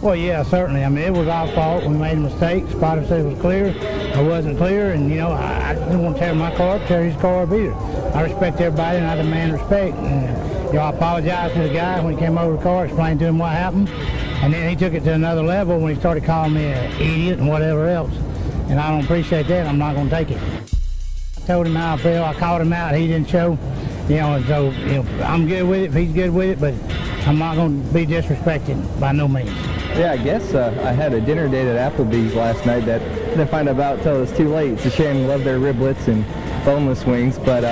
Well, yeah, certainly. I mean, it was our fault. We made a mistake. Spotter said it was clear. I wasn't clear, and, I didn't want to tear my car up, tear his car up either. I respect everybody, and I demand respect. And, I apologized to the guy when he came over the car, explained to him what happened, and then he took it to another level when he started calling me an idiot and whatever else. And I don't appreciate that. I'm not going to take it. I told him how I feel. I called him out. He didn't show, and so, I'm good with it if he's good with it, but I'm not going to be disrespected by no means. Yeah, I guess I had a dinner date at Applebee's last night that I didn't find out about until it was too late. It's a shame. Love their riblets and boneless wings, but...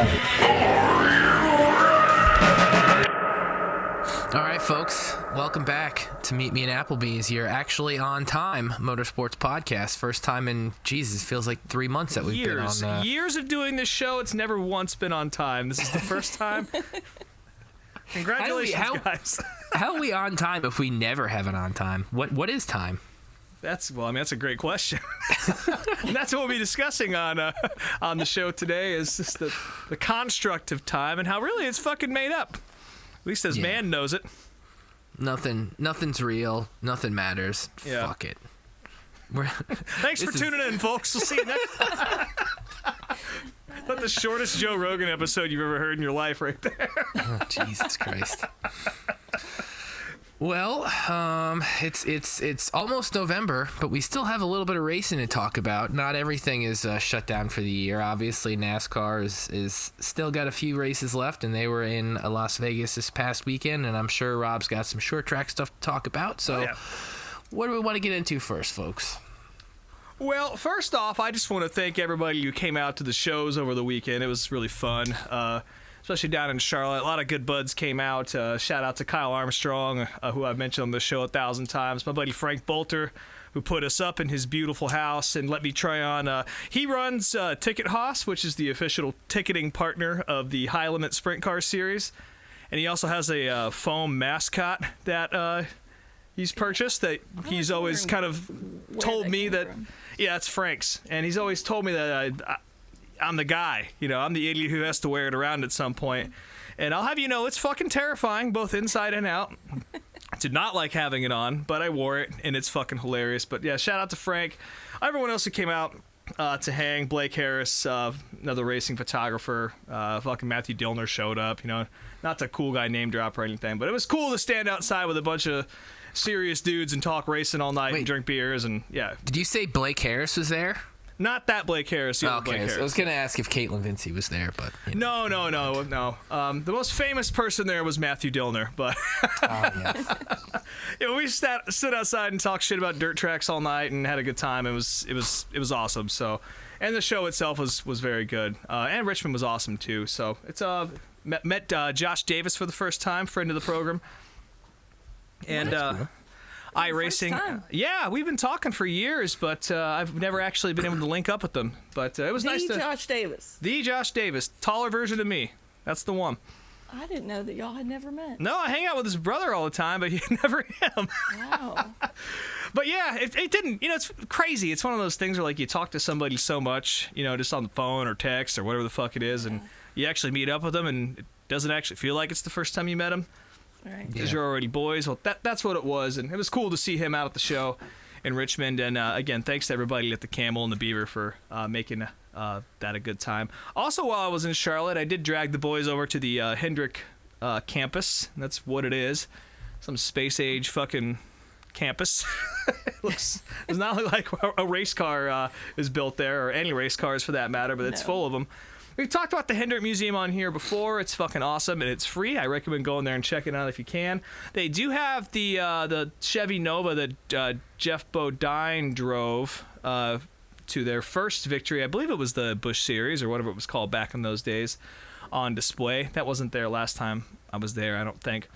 All right, folks, welcome back to Meet Me at Applebee's. You're actually on time, Motorsports Podcast. First time in, Jesus, feels like 3 months that we've been on. Years of doing this show, it's never once been on time. This is the first time. Congratulations, guys. How are we on time if we never have it on time? What is time? That's a great question. And that's what we'll be discussing on the show today is just the construct of time and how really it's fucking made up. At least as man knows it. Nothing's real. Nothing matters. Yeah. Fuck it. Thanks for tuning in, folks. We'll see you next time. That's the shortest Joe Rogan episode you've ever heard in your life right there. Oh, Jesus Christ. Well, it's almost November, but we still have a little bit of racing to talk about. Not everything is shut down for the year. Obviously, NASCAR is still got a few races left, and they were in Las Vegas this past weekend, and I'm sure Rob's got some short track stuff to talk about. So, What do we want to get into first, folks? Well, first off, I just want to thank everybody who came out to the shows over the weekend. It was really fun, especially down in Charlotte. A lot of good buds came out. Shout out to Kyle Armstrong, who I've mentioned on the show 1,000 times. My buddy Frank Bolter, who put us up in his beautiful house and let me try on. He runs Ticket Haas, which is the official ticketing partner of the High Limit Sprint Car Series. And he also has a foam mascot that he's purchased that he's always kind of told me that... Yeah, it's Frank's. And he's always told me that I'm the guy. I'm the idiot who has to wear it around at some point. And I'll have you know, it's fucking terrifying, both inside and out. I did not like having it on, but I wore it, and it's fucking hilarious. But yeah, shout out to Frank. Everyone else who came out to hang. Blake Harris, another racing photographer. Fucking Matthew Dillner showed up. Not the cool guy name drop or anything, but it was cool to stand outside with a bunch of serious dudes and talk racing all night and drink beers and Did you say Blake Harris was there? Not that Blake Harris. Okay, Blake Harris. So I was gonna ask if Caitlin Vincey was there, but no. The most famous person there was Matthew Dillner, but we stood outside and talked shit about dirt tracks all night and had a good time. It was awesome. So, and the show itself was very good, and Richmond was awesome too. So it's met Josh Davis for the first time, friend of the program. And cool. iRacing, yeah, we've been talking for years, but I've never actually been able to link up with them. But it was nice to... The Josh Davis, taller version of me. That's the one. I didn't know that y'all had never met. No, I hang out with his brother all the time, but never him. Wow. But yeah, it didn't, it's crazy. It's one of those things where you talk to somebody so much, just on the phone or text or whatever the fuck it is, and you actually meet up with them, and it doesn't actually feel like it's the first time you met him. Right. Because you're already boys. Well, that's what it was, and it was cool to see him out at the show in Richmond. And again, thanks to everybody at the Camel and the Beaver for making that a good time. Also, while I was in Charlotte, I did drag the boys over to the Hendrick campus. That's what it is. Some space age fucking campus. It's not like a race car is built there, or any race cars for that matter, but it's full of them. We've talked about the Hendrick Museum on here before. It's fucking awesome, and it's free. I recommend going there and checking it out if you can. They do have the Chevy Nova that Jeff Bodine drove to their first victory. I believe it was the Busch Series or whatever it was called back in those days, on display. That wasn't there last time I was there, I don't think.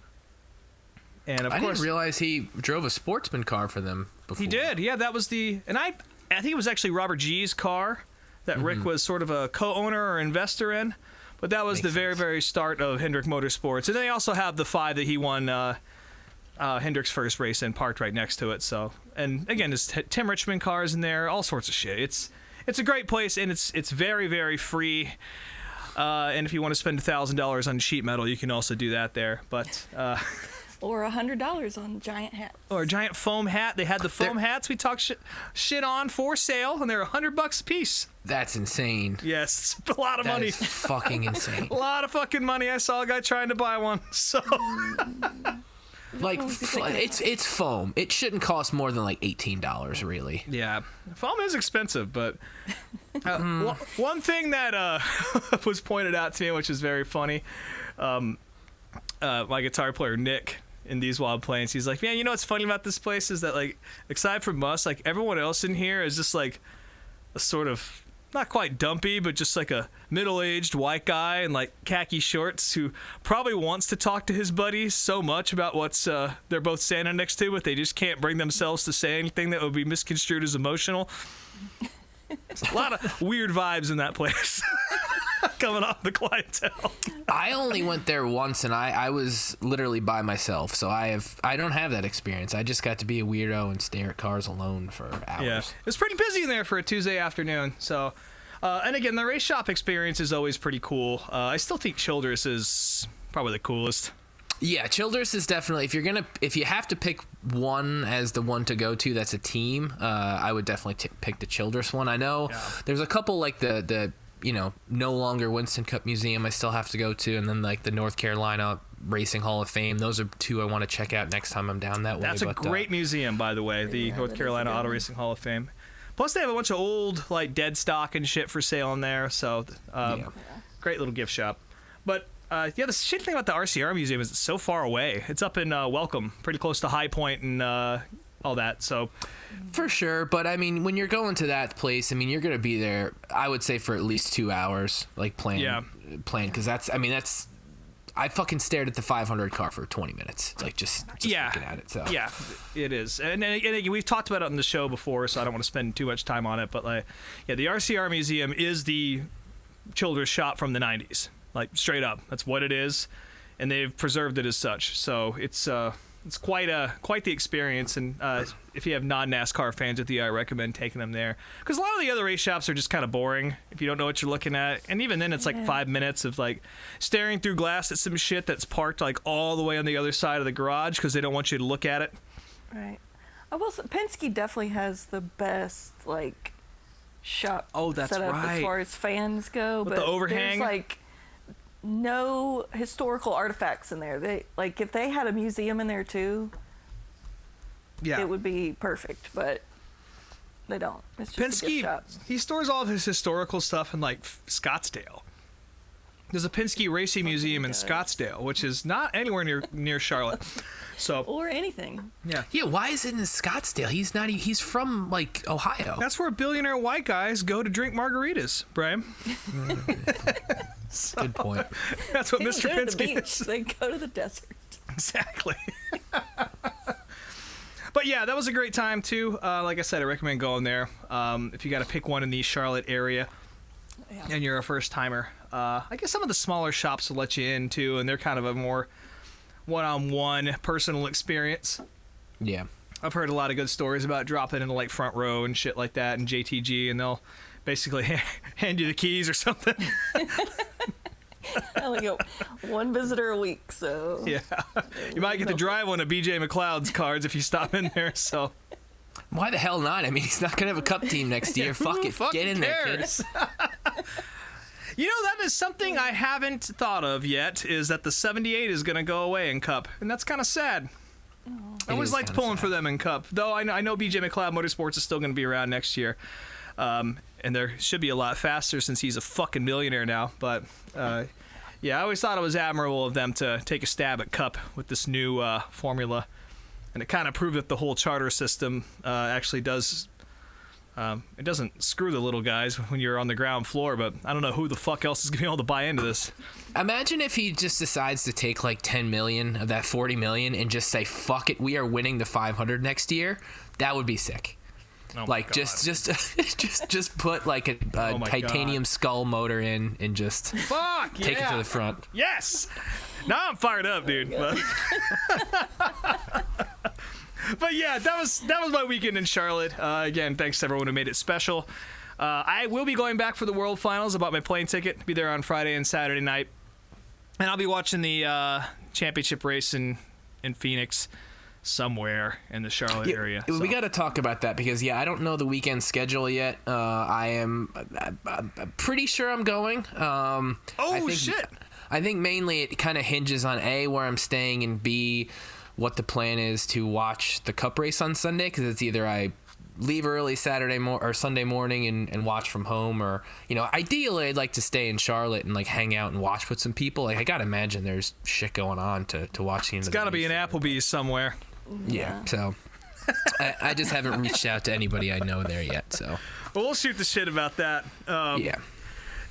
And of course, didn't realize he drove a sportsman car for them before. He did, yeah. That was and I think it was actually Robert G's car that Rick was sort of a co-owner or investor in. But that was the very, very start of Hendrick Motorsports. And they also have the 5 that he won Hendrick's first race in, parked right next to it. So, and again, there's Tim Richmond cars in there, all sorts of shit. It's a great place, and it's very, very free. And if you want to spend $1,000 on sheet metal, you can also do that there. But Or $100 on giant hats. Or a giant foam hat. They had the foam hats we talked shit on for sale, and they're $100 a piece. That's insane. Yes, it's a lot of That money. is fucking insane. A lot of fucking money. I saw a guy trying to buy one. So Like, it's foam. It shouldn't cost more than like $18, really. yeah, foam is expensive, but one thing that was pointed out to me, which is very funny, my guitar player Nick in These Wild Plains, he's like, man, you know what's funny about this place is that, like, aside from us, like, everyone else in here is just like a sort of not quite dumpy, but just like a middle-aged white guy in like khaki shorts who probably wants to talk to his buddies so much about what's they're both standing next to, but they just can't bring themselves to say anything that would be misconstrued as emotional. A lot of weird vibes in that place coming off the clientele. I only went there once, and I was literally by myself, so I don't have that experience. I just got to be a weirdo and stare at cars alone for hours. Yeah, it was pretty busy in there for a Tuesday afternoon. So, and again, the race shop experience is always pretty cool. I still think Childress is probably the coolest. Yeah, Childress is definitely, if you have to pick one as the one to go to that's a team, I would definitely pick the Childress one. I know there's a couple like the no longer Winston Cup Museum I still have to go to, and then like the North Carolina Racing Hall of Fame. Those are two I want to check out next time I'm down that way. That's a great museum, by the way, the North Carolina Auto Racing Hall of Fame. Plus, they have a bunch of old like dead stock and shit for sale in there, so great little gift shop. But the shitty thing about the RCR Museum is it's so far away. It's up in Welcome, pretty close to High Point and all that. So, for sure, but I mean, when you're going to that place, I mean, you're gonna be there, I would say, for at least 2 hours, like playing, because that's. I fucking stared at the 500 car for 20 minutes, like just looking at it. So yeah, it is, and again, we've talked about it on the show before, so I don't want to spend too much time on it. But like, yeah, the RCR Museum is the Childress shop from the 90s, like straight up. That's what it is, and they've preserved it as such. So it's quite the experience, and if you have non-NASCAR fans with you, I recommend taking them there, because a lot of the other race shops are just kind of boring if you don't know what you're looking at, and even then it's like 5 minutes of like staring through glass at some shit that's parked like all the way on the other side of the garage because they don't want you to look at it. Right. I will say, Penske definitely has the best like shop that's setup right. as far as fans go. With but the overhang? there's like no historical artifacts in there. They like if they had a museum in there too, it would be perfect, but they don't. It's just a gift shop. He stores all of his historical stuff in like Scottsdale. There's a Penske Racing Museum in Scottsdale, which is not anywhere near Charlotte. So or anything. yeah, why is it in Scottsdale? He's from like Ohio. That's where billionaire white guys go to drink margaritas, Brian. Good point. That's what They Mr. don't go to the Penske beach. is. They go to the desert. Exactly. But yeah, that was a great time too. Like I said, I recommend going there. If you got to pick one in the Charlotte area and you're a first timer, I guess some of the smaller shops will let you in too, and they're kind of a more one-on-one personal experience. Yeah. I've heard a lot of good stories about dropping into like front row and shit like that and JTG, and they'll basically hand you the keys or something. I only get one visitor a week, so Yeah. You might get to drive one of BJ McLeod's cards if you stop in there, so. Why the hell not? I mean, he's not gonna have a cup team next year. Fuck it. fucking Get in there, kid. cares? You know, that is something I haven't thought of yet, is that the 78 is going to go away in Cup, and that's kind of sad. I always is liked kinda pulling sad. for them in Cup, though I know BJ McLeod Motorsports is still going to be around next year, and there should be a lot faster since he's a fucking millionaire now, but yeah, I always thought it was admirable of them to take a stab at Cup with this new formula, and it kind of proved that the whole charter system actually does. It doesn't screw the little guys when you're on the ground floor, but I don't know who the fuck else is going to be able to buy into this. Imagine if he just decides to take like 10 million of that 40 million and just say, fuck it, we are winning the 500 next year. That would be sick. Oh my Like God. just put like a Oh my titanium God. skull motor in and just Fuck take it to the front. Yes. Now I'm fired up, dude. But yeah, that was my weekend in Charlotte. Again, thanks to everyone who made it special. I will be going back for the World Finals. I bought my plane ticket. Be there on Friday and Saturday night, and I'll be watching the championship race in in Phoenix, somewhere in the Charlotte area. We got to talk about that because I don't know the weekend schedule yet. I'm pretty sure I'm going. Shit! I think mainly it kind of hinges on A, where I'm staying, and B, what the plan is to watch the Cup race on Sunday, because it's either I leave early or Sunday morning and watch from home, or ideally I'd like to stay in Charlotte and like hang out and watch with some people. Like I gotta imagine there's shit going on to watch the end. It's got to be an Applebee's somewhere. Yeah. So I just haven't reached out to anybody I know there yet. So well, we'll shoot the shit about that.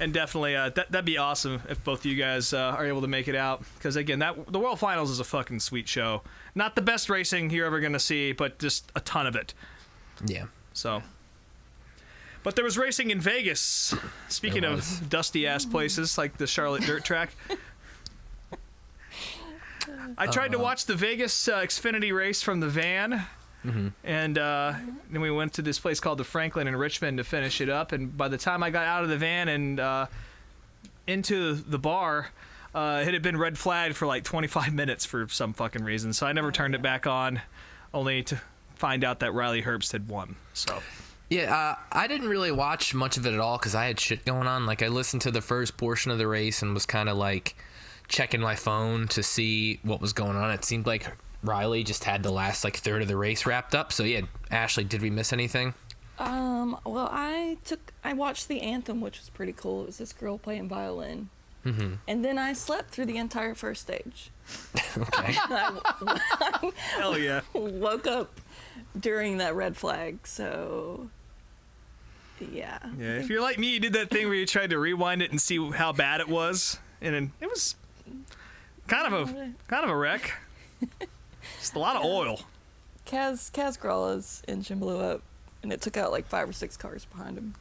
And definitely, that'd be awesome if both of you guys are able to make it out. Because again, the World Finals is a fucking sweet show. Not the best racing you're ever gonna see, but just a ton of it. Yeah. So. But there was racing in Vegas. Speaking of dusty ass places like the Charlotte Dirt Track. I tried to watch the Vegas Xfinity race from the van. Mm-hmm. And then we went to this place called the Franklin in Richmond to finish it up. And by the time I got out of the van and into the bar, it had been red flagged for like 25 minutes for some fucking reason. So I never turned it back on, only to find out that Riley Herbst had won. So. Yeah, I didn't really watch much of it at all because I had shit going on. Like I listened to the first portion of the race and was kind of like checking my phone to see what was going on. It seemed like Riley just had the last like third of the race wrapped up. So yeah, Ashley, did we miss anything? Well, I watched the anthem, which was pretty cool. It was this girl playing violin. Mm-hmm. And then I slept through the entire first stage. Okay. Hell yeah. Woke up during that red flag, so yeah. Yeah, if you're like me, you did that thing where you tried to rewind it and see how bad it was, and it was kind of a wreck. Just a lot of oil. Kaz Grala's engine blew up, and it took out like 5 or 6 cars behind him.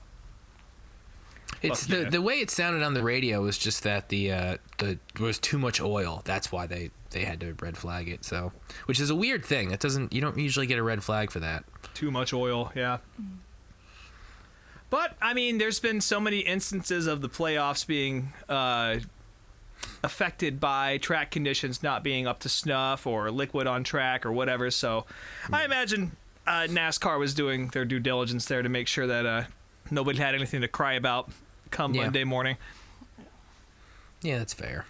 It's the way it sounded on the radio was just that there was too much oil. That's why they had to red flag it. So, which is a weird thing. You don't usually get a red flag for that. Too much oil, yeah. But I mean, there's been so many instances of the playoffs being affected by track conditions not being up to snuff or liquid on track or whatever. So, I imagine NASCAR was doing their due diligence there to make sure that nobody had anything to cry about come Monday morning. Yeah, that's fair.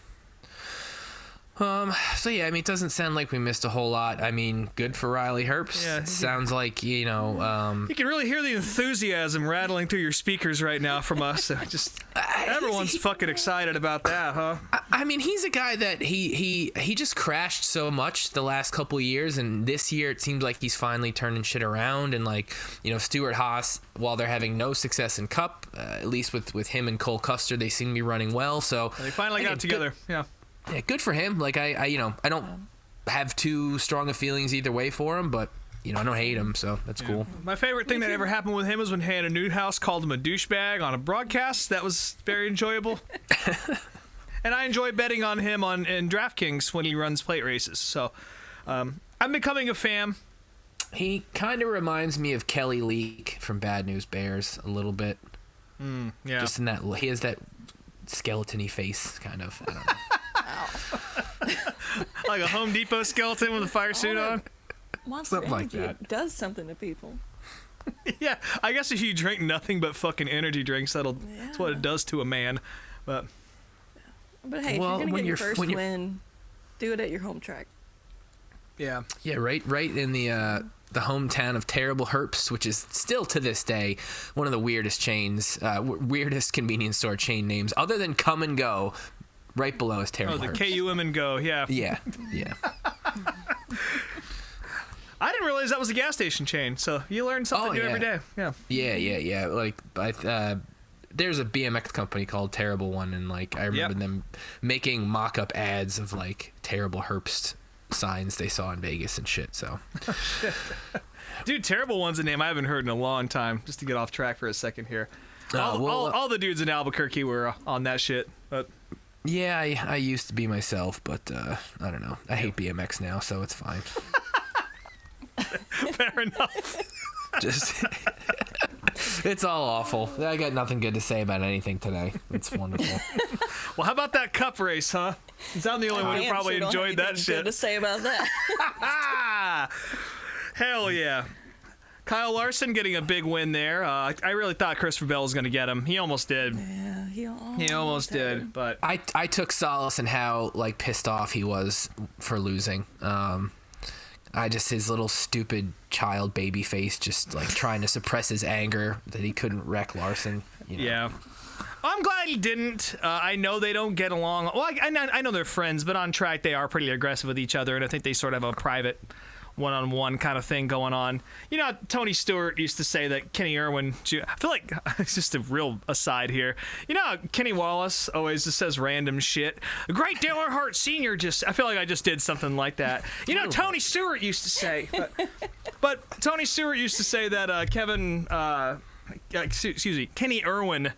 So yeah, I mean, it doesn't sound like we missed a whole lot. I mean, good for Riley Herbst. Yeah, it sounds like, you can really hear the enthusiasm rattling through your speakers right now from us. Just everyone's fucking excited about that, huh? I mean, he's a guy that he just crashed so much the last couple of years, and this year it seems like he's finally turning shit around. And like, Stewart Haas, while they're having no success in Cup, at least with him and Cole Custer, they seem to be running well. So they finally got together. Yeah. Yeah, good for him. Like I don't have too strong of feelings either way for him, but I don't hate him, so that's cool. My favorite thing that ever happened with him was when Hannah Newhouse called him a douchebag on a broadcast. That was very enjoyable. And I enjoy betting on him in DraftKings when he runs plate races. So I'm becoming a fan. He kind of reminds me of Kelly Leak from Bad News Bears a little bit. Yeah. Just in that he has that skeleton-y face, kind of. I don't know. Like a Home Depot skeleton with a fire suit on? Monster Something like Energy that. Does something to people. Yeah, I guess if you drink nothing but fucking energy drinks, that's what it does to a man. But hey, if you're going to get your first win, do it at your home track. Yeah. Yeah, right in the hometown of Terrible Herbst, which is still to this day one of the weirdest weirdest convenience store chain names, other than Come and Go. Right below is Terrible Herbst. The KUM and Go, yeah. Yeah. I didn't realize that was a gas station chain, so you learn something new every day. Yeah. Yeah. Like, there's a BMX company called Terrible One, and like I remember them making mock-up ads of like Terrible Herbst signs they saw in Vegas and shit. So, dude, Terrible One's a name I haven't heard in a long time. Just to get off track for a second here. All the dudes in Albuquerque were on that shit, but. Yeah, I used to be myself, but I don't know. I hate BMX now, so it's fine. Fair enough. Just, it's all awful. I got nothing good to say about anything today. It's wonderful. Well, how about that cup race, huh? I'm the only one who probably enjoyed that shit. Good to say about that. Hell yeah. Kyle Larson getting a big win there. I really thought Christopher Bell was going to get him. He almost did. Yeah, he almost did. But I took solace in how like pissed off he was for losing. His little stupid child baby face just like trying to suppress his anger that he couldn't wreck Larson. Yeah. I'm glad he didn't. I know they don't get along. Well, I know they're friends, but on track they are pretty aggressive with each other, and I think they sort of have a private one-on-one kind of thing going on. You know, Tony Stewart used to say that Kenny Irwin, I feel like it's just a real aside here. You know how Kenny Wallace always just says random shit? Great Dale Earnhardt Sr. I feel like I just did something like that. You know, Tony Stewart used to say, but Tony Stewart used to say that Kenny Irwin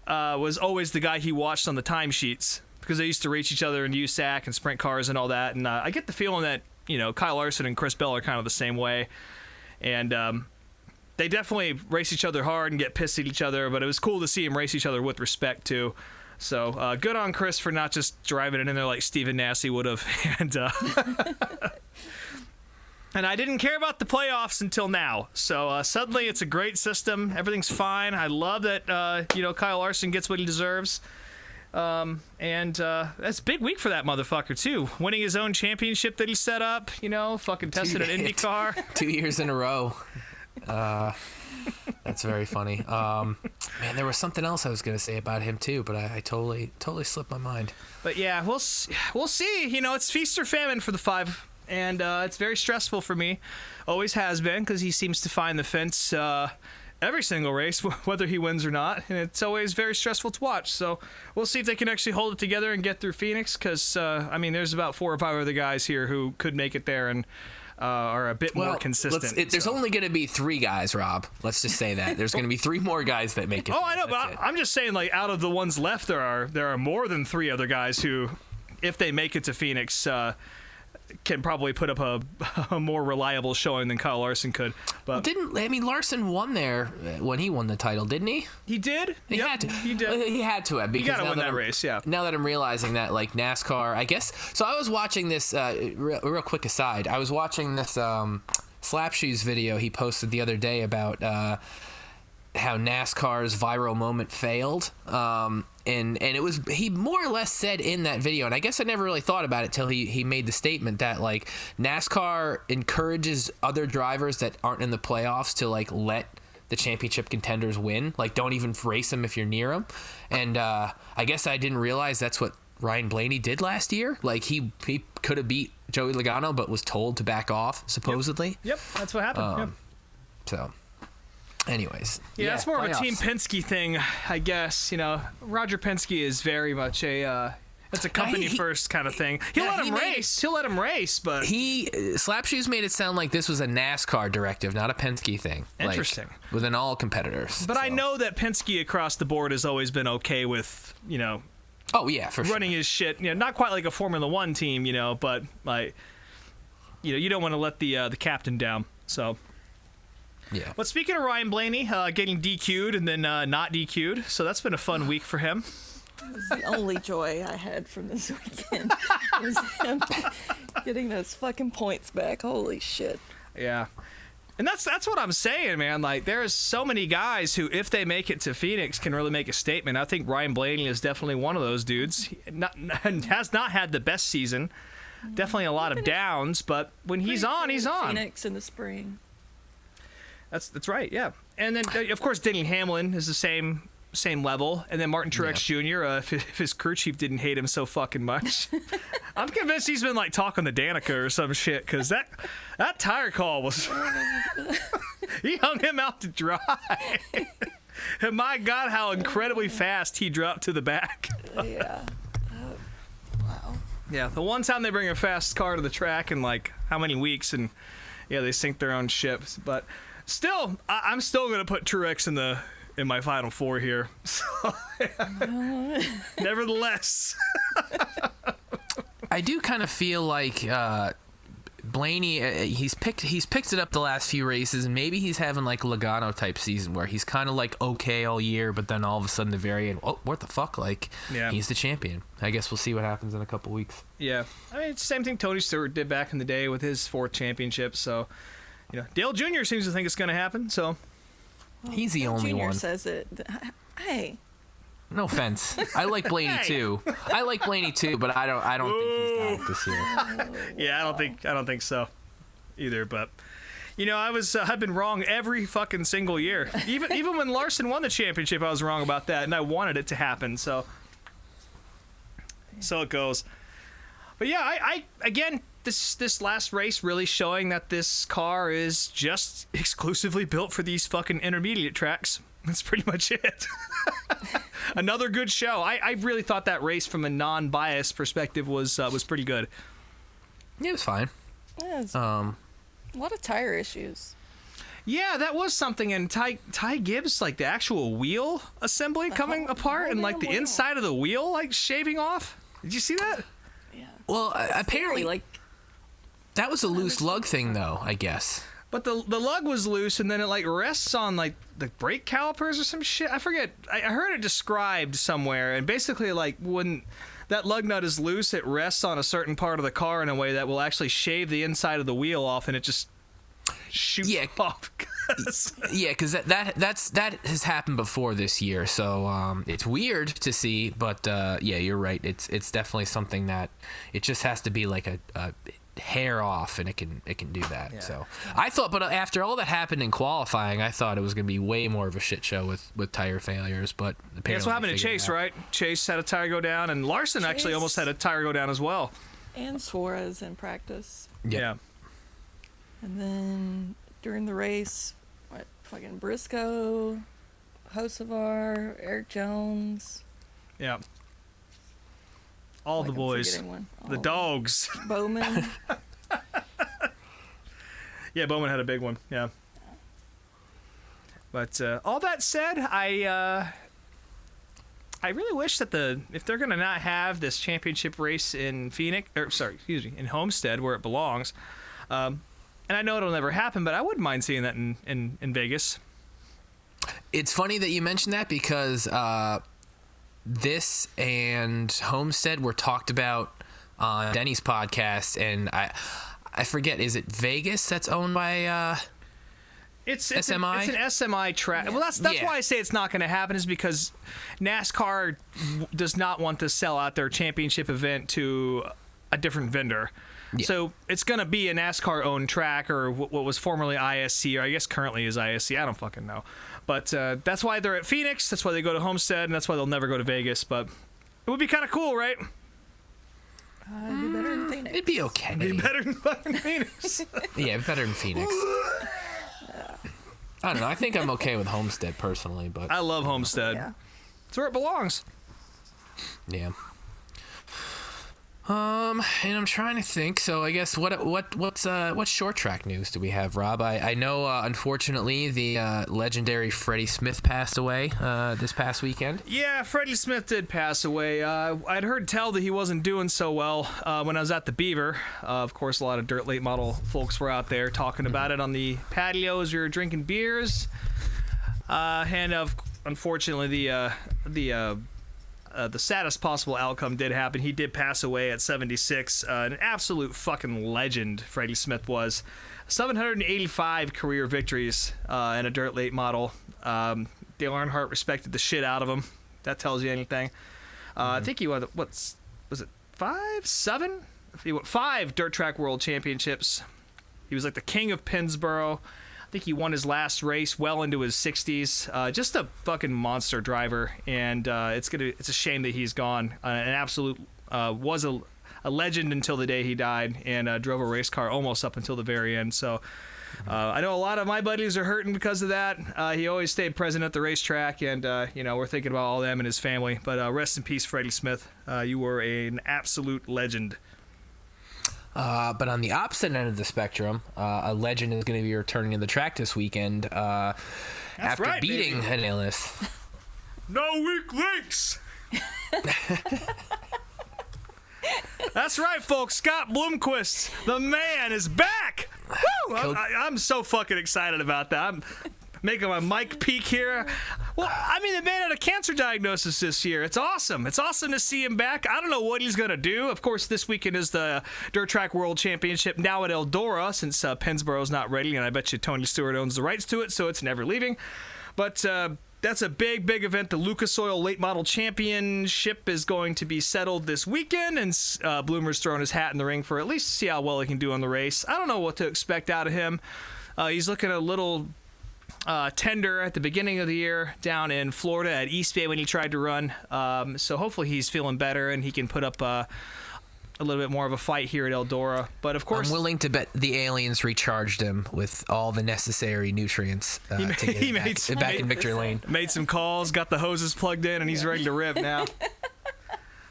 was always the guy he watched on the timesheets because they used to race each other in USAC and sprint cars and all that. And I get the feeling that, you know, Kyle Larson and Chris Bell are kind of the same way. And they definitely race each other hard and get pissed at each other, but it was cool to see them race each other with respect, too. So good on Chris for not just driving it in there like Stephen Nasse would have. And I didn't care about the playoffs until now. So suddenly it's a great system. Everything's fine. I love that, Kyle Larson gets what he deserves. And that's a big week for that motherfucker, too. Winning his own championship that he set up, fucking tested an IndyCar. 2 years in a row. That's very funny. Man, there was something else I was going to say about him, too, but I totally slipped my mind. But yeah, we'll see. It's feast or famine for the five. And it's very stressful for me. Always has been, because he seems to find the fence every single race, whether he wins or not. And it's always very stressful to watch. So we'll see if they can actually hold it together and get through Phoenix, because, there's about 4 or 5 other guys here who could make it there and are a bit more consistent. There's only going to be 3 guys, Rob. Let's just say that. There's going to be 3 more guys that make it. Oh, I know, but I'm just saying, like, out of the ones left, there are more than 3 other guys who, if they make it to Phoenix, can probably put up a more reliable showing than Kyle Larson could. But Larson won there when he won the title, didn't he? He did. He had to. He did. He had to have, because you gotta win that race. Yeah. Now that I'm realizing that, like, NASCAR, I guess. So I was watching this. Real quick aside. I was watching this Slapshoes video he posted the other day about how NASCAR's viral moment failed. And it was, he more or less said in that video, and I guess I never really thought about it till he made the statement that, like, NASCAR encourages other drivers that aren't in the playoffs to, like, let the championship contenders win. Like, don't even race them if you're near them. And I guess I didn't realize that's what Ryan Blaney did last year. Like, he could have beat Joey Logano, but was told to back off, supposedly. Yep, that's what happened. So... anyways, yeah, it's more playoffs. Of a Team Penske thing, I guess. Roger Penske is very much it's a company first kind of thing. He'll let him race, but Slapshoes made it sound like this was a NASCAR directive, not a Penske thing. Interesting. Like, within all competitors. But so. I know that Penske across the board has always been okay with oh yeah, for running sure. his shit. Not quite like a Formula One team, but like you don't want to let the captain down. So. Yeah. But speaking of Ryan Blaney, getting DQ'd and then not DQ'd, so that's been a fun week for him. It was the only joy I had from this weekend. Was him getting those fucking points back. Holy shit. Yeah. And that's what I'm saying, man. Like, there's so many guys who, if they make it to Phoenix, can really make a statement. I think Ryan Blaney is definitely one of those dudes. Has not had the best season. Definitely a lot of downs, but when he's on, he's on. Phoenix in the spring. That's right, yeah. And then, of course, Denny Hamlin is the same level. And then Martin Truex Jr., if his crew chief didn't hate him so fucking much. I'm convinced he's been, like, talking to Danica or some shit, because that tire call was... he hung him out to dry. And my God, how incredibly fast he dropped to the back. Yeah. Wow. Yeah, the one time they bring a fast car to the track in, like, how many weeks, and, yeah, they sink their own ships, but... still, I'm still going to put Truex in my Final Four here. So, nevertheless. I do kind of feel like Blaney, he's picked it up the last few races, and maybe he's having like a Logano type season where he's kind of like okay all year, but then all of a sudden the very end, oh, what the fuck? Like, he's the champion. I guess we'll see what happens in a couple weeks. Yeah, I mean, it's the same thing Tony Stewart did back in the day with his 4th championship. So, Dale Jr. seems to think it's going to happen. So, he's the only Junior one. Says it. Hey. No offense. I like Blaney too. I like Blaney too, but I don't think he's got it this year. Yeah, I don't think so either. But I've been wrong every fucking single year. Even when Larson won the championship, I was wrong about that, and I wanted it to happen. So it goes. But yeah, I again, this last race really showing that this car is just exclusively built for these fucking intermediate tracks. That's pretty much it. Another good show. I really thought that race from a non-biased perspective was pretty good. Yeah, it was fine. Yeah, a lot of tire issues. Yeah, that was something. And Ty Gibbs, like the actual wheel assembly coming apart and like the inside of the wheel like shaving off. Did you see that? Yeah. Well, apparently, like that was a loose lug thing, though, I guess. But the lug was loose, and then it like rests on like the brake calipers or some shit. I forget. I heard it described somewhere, and basically like when that lug nut is loose, it rests on a certain part of the car in a way that will actually shave the inside of the wheel off, and it just shoots off. Yeah, because that has happened before this year, so it's weird to see. But yeah, you're right. It's definitely something that it just has to be like a hair off, and it can do that. Yeah. So I thought, but after all that happened in qualifying, I thought it was going to be way more of a shit show with tire failures. But apparently that's what happened to Chase, right? Chase had a tire go down, and Larson actually almost had a tire go down as well. And Suarez in practice. Yeah. And then during the race, fucking Briscoe, Hocevar, Eric Jones. Yeah. All the boys. The dogs. Bowman. Yeah, Bowman had a big one. Yeah. But all that said, I really wish that if they're gonna not have this championship race in in Homestead where it belongs, and I know it'll never happen, but I wouldn't mind seeing that in Vegas. It's funny that you mentioned that because this and Homestead were talked about on Denny's podcast, and I forget, is it Vegas that's owned by it's SMI? It's an SMI track. Yeah. Well, that's why I say it's not going to happen, is because NASCAR does not want to sell out their championship event to a different vendor. Yeah. So it's going to be a NASCAR-owned track, or what was formerly ISC, or I guess currently is ISC. I don't fucking know. But that's why they're at Phoenix. That's why they go to Homestead, and that's why they'll never go to Vegas. But it would be kind of cool, right? It'd be better than Phoenix. It'd be okay. It'd be better than fucking Phoenix. Yeah, better than Phoenix. I don't know. I think I'm okay with Homestead personally, but I love Homestead. Yeah. It's where it belongs. Yeah. And I'm trying to think. So I guess what short track news do we have, Rob? I know unfortunately the legendary Freddie Smith passed away this past weekend. Yeah, Freddie Smith did pass away. I'd heard tell that he wasn't doing so well when I was at the Beaver. Of course, a lot of dirt late model folks were out there talking about it on the patios. We were drinking beers, and unfortunately the saddest possible outcome did happen. He did pass away at 76. An absolute fucking legend, Freddie Smith was. 785 career victories in a dirt late model. Dale Earnhardt respected the shit out of him. That tells you anything. I think he won, was it 5, 7? He won 5 dirt track world championships. He was like the king of Pennsboro. I think he won his last race well into his 60s. Just a fucking monster driver, and it's a shame that he's gone. An absolute was a legend until the day he died, and drove a race car almost up until the very end. So I know a lot of my buddies are hurting because of that. He always stayed present at the racetrack, and we're thinking about all them and his family. But rest in peace, Freddie Smith. You were an absolute legend. But on the opposite end of the spectrum, a legend is going to be returning to the track this weekend after beating an illness. No weak links! That's right, folks. Scott Bloomquist, the man, is back. Woo! I'm so fucking excited about that. I'm making my mic peak here. Well, I mean, the man had a cancer diagnosis this year. It's awesome. It's awesome to see him back. I don't know what he's going to do. Of course, this weekend is the Dirt Track World Championship now at Eldora, since Pennsboro's not ready, and I bet you Tony Stewart owns the rights to it, so it's never leaving. But that's a big, big event. The Lucas Oil Late Model Championship is going to be settled this weekend, and Bloomer's throwing his hat in the ring for at least to see how well he can do on the race. I don't know what to expect out of him. He's looking a little tender at the beginning of the year down in Florida at East Bay when he tried to run. So hopefully he's feeling better and he can put up a little bit more of a fight here at Eldora. But of course, I'm willing to bet the aliens recharged him with all the necessary nutrients to get him back in victory lane. Made some calls, got the hoses plugged in, and he's ready to rip now.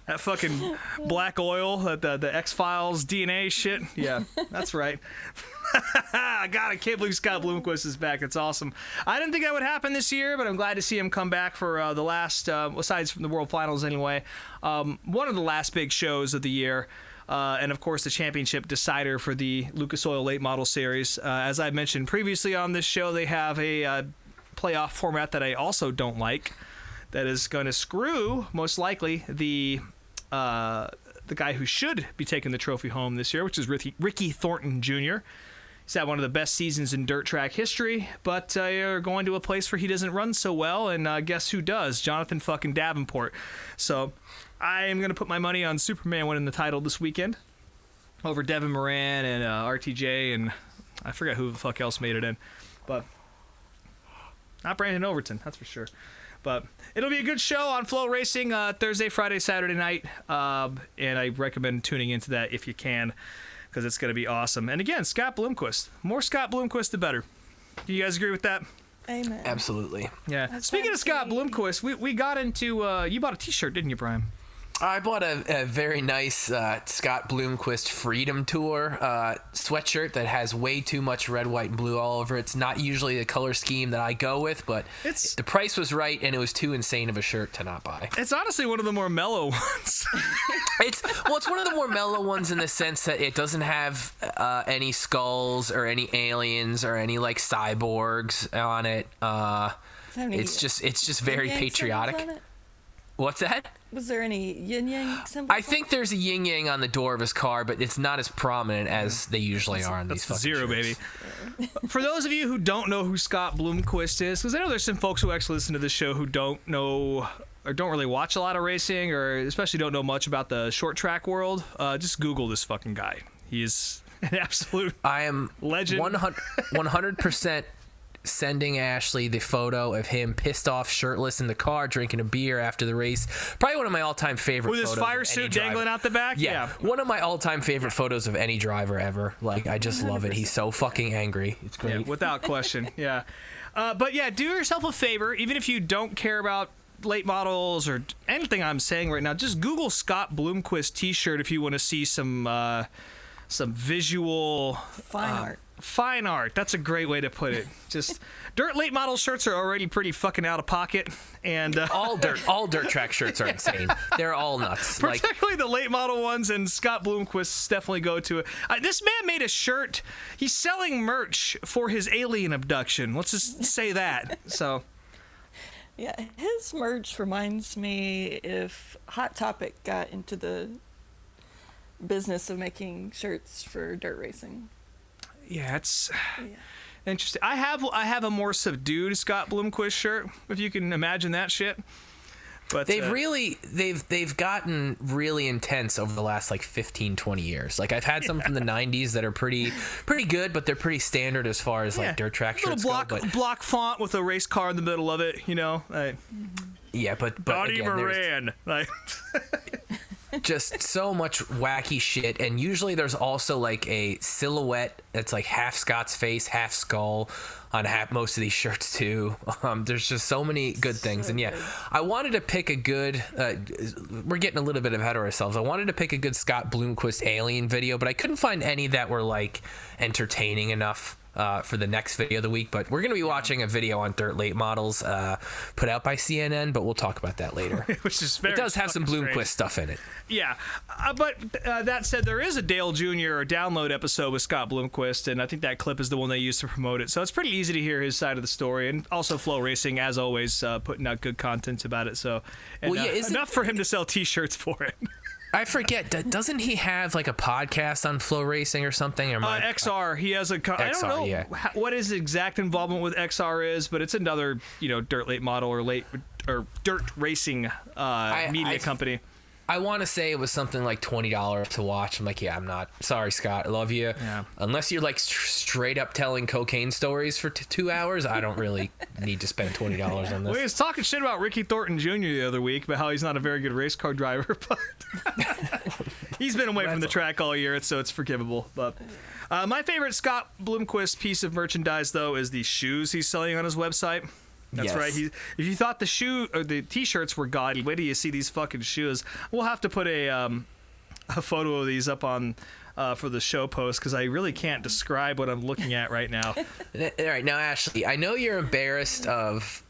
That fucking black oil, the X-Files DNA shit. Yeah, that's right. God, I can't believe Scott Bloomquist is back. It's awesome. I didn't think that would happen this year, but I'm glad to see him come back for the last, besides from the World Finals anyway, one of the last big shows of the year. And, of course, the championship decider for the Lucas Oil Late Model Series. As I mentioned previously on this show, they have a playoff format that I also don't like that is going to screw, most likely, the guy who should be taking the trophy home this year, which is Ricky Thornton Jr. He's had one of the best seasons in dirt track history, but you're going to a place where he doesn't run so well, and guess who does? Jonathan fucking Davenport. So I am going to put my money on Superman winning the title this weekend over Devin Moran and RTJ, and I forgot who the fuck else made it in. But not Brandon Overton, that's for sure. But it'll be a good show on Flow Racing Thursday, Friday, Saturday night, and I recommend tuning into that if you can, because it's going to be awesome. And again, Scott Bloomquist. More Scott Bloomquist, the better. Do you guys agree with that? Amen. Absolutely. Yeah. That's Speaking of Scott Bloomquist, we got into, you bought a t-shirt, didn't you, Brian? I bought a very nice Scott Bloomquist Freedom Tour sweatshirt that has way too much red, white, and blue all over. It's not usually the color scheme that I go with, but the price was right, and it was too insane of a shirt to not buy. It's honestly one of the more mellow ones. It's one of the more mellow ones in the sense that it doesn't have any skulls or any aliens or any like cyborgs on it. It's just very patriotic. What's that? Was there any yin-yang symbol? I think there's a yin-yang on the door of his car, but it's not as prominent as they usually are on these fucking zero, shirts. baby. For those of you who don't know who Scott Bloomquist is, because I know there's some folks who actually listen to this show who don't know or don't really watch a lot of racing, or especially don't know much about the short track world, just Google this fucking guy. He is an absolute I am legend. 100% sending Ashley the photo of him pissed off, shirtless in the car, drinking a beer after the race. Probably one of my all-time favorite with photos. With his fire suit dangling out the back? Yeah. One of my all-time favorite photos of any driver ever. Like, I just love it. He's so fucking angry. It's great. Yeah, without question. Yeah. But yeah, do yourself a favor, even if you don't care about late models or anything I'm saying right now, just Google Scott Bloomquist t-shirt if you want to see some visual fine art. That's a great way to put it. Just dirt late model shirts are already pretty fucking out of pocket, and all dirt track shirts are insane. They're all nuts. Particularly the late model ones, and Scott Bloomquist definitely go to it. This man made a shirt. He's selling merch for his alien abduction. Let's just say that. So. Yeah, his merch reminds me if Hot Topic got into the business of making shirts for dirt racing. Yeah, it's interesting. I have a more subdued Scott Bloomquist shirt, if you can imagine that shit. But they've gotten really intense over the last like 15, 20 years. Like I've had some from the 90s that are pretty good, but they're pretty standard as far as like dirt track shirts go. But block font with a race car in the middle of it, you know. Yeah, but Donnie again, Moran. Just so much wacky shit, and usually there's also like a silhouette that's like half Scott's face, half skull on most of these shirts too. There's just so many good things, and yeah, I wanted to pick a good. We're getting a little bit ahead of ourselves. I wanted to pick a good Scott Bloomquist alien video, but I couldn't find any that were like entertaining enough for the next video of the week, but we're going to be watching a video on dirt late models put out by CNN, but we'll talk about that later. Which is very it does have some Bloomquist strange stuff in it. Yeah, but that said, there is a Dale Jr. download episode with Scott Bloomquist, and I think that clip is the one they used to promote it. So it's pretty easy to hear his side of the story, and also Flow Racing, as always, putting out good content about it. So and, enough for him to sell T-shirts for it. I forget. Doesn't he have like a podcast on Flow Racing or something? Or XR. He has a. I don't know what his exact involvement with XR is, but it's another dirt late model or dirt racing media company. I want to say it was something like $20 to watch. I'm like, yeah, I'm not. Sorry, Scott. I love you. Yeah. Unless you're like straight up telling cocaine stories for 2 hours, I don't really need to spend $20 on this. We was talking shit about Ricky Thornton Jr. the other week about how he's not a very good race car driver, but he's been away from the track all year, so it's forgivable. But my favorite Scott Bloomquist piece of merchandise, though, is the shoes he's selling on his website. That's right. If you thought the T-shirts were gaudy, wait till you see these fucking shoes. We'll have to put a photo of these up on for the show post because I really can't describe what I'm looking at right now. All right, now Ashley, I know you're embarrassed of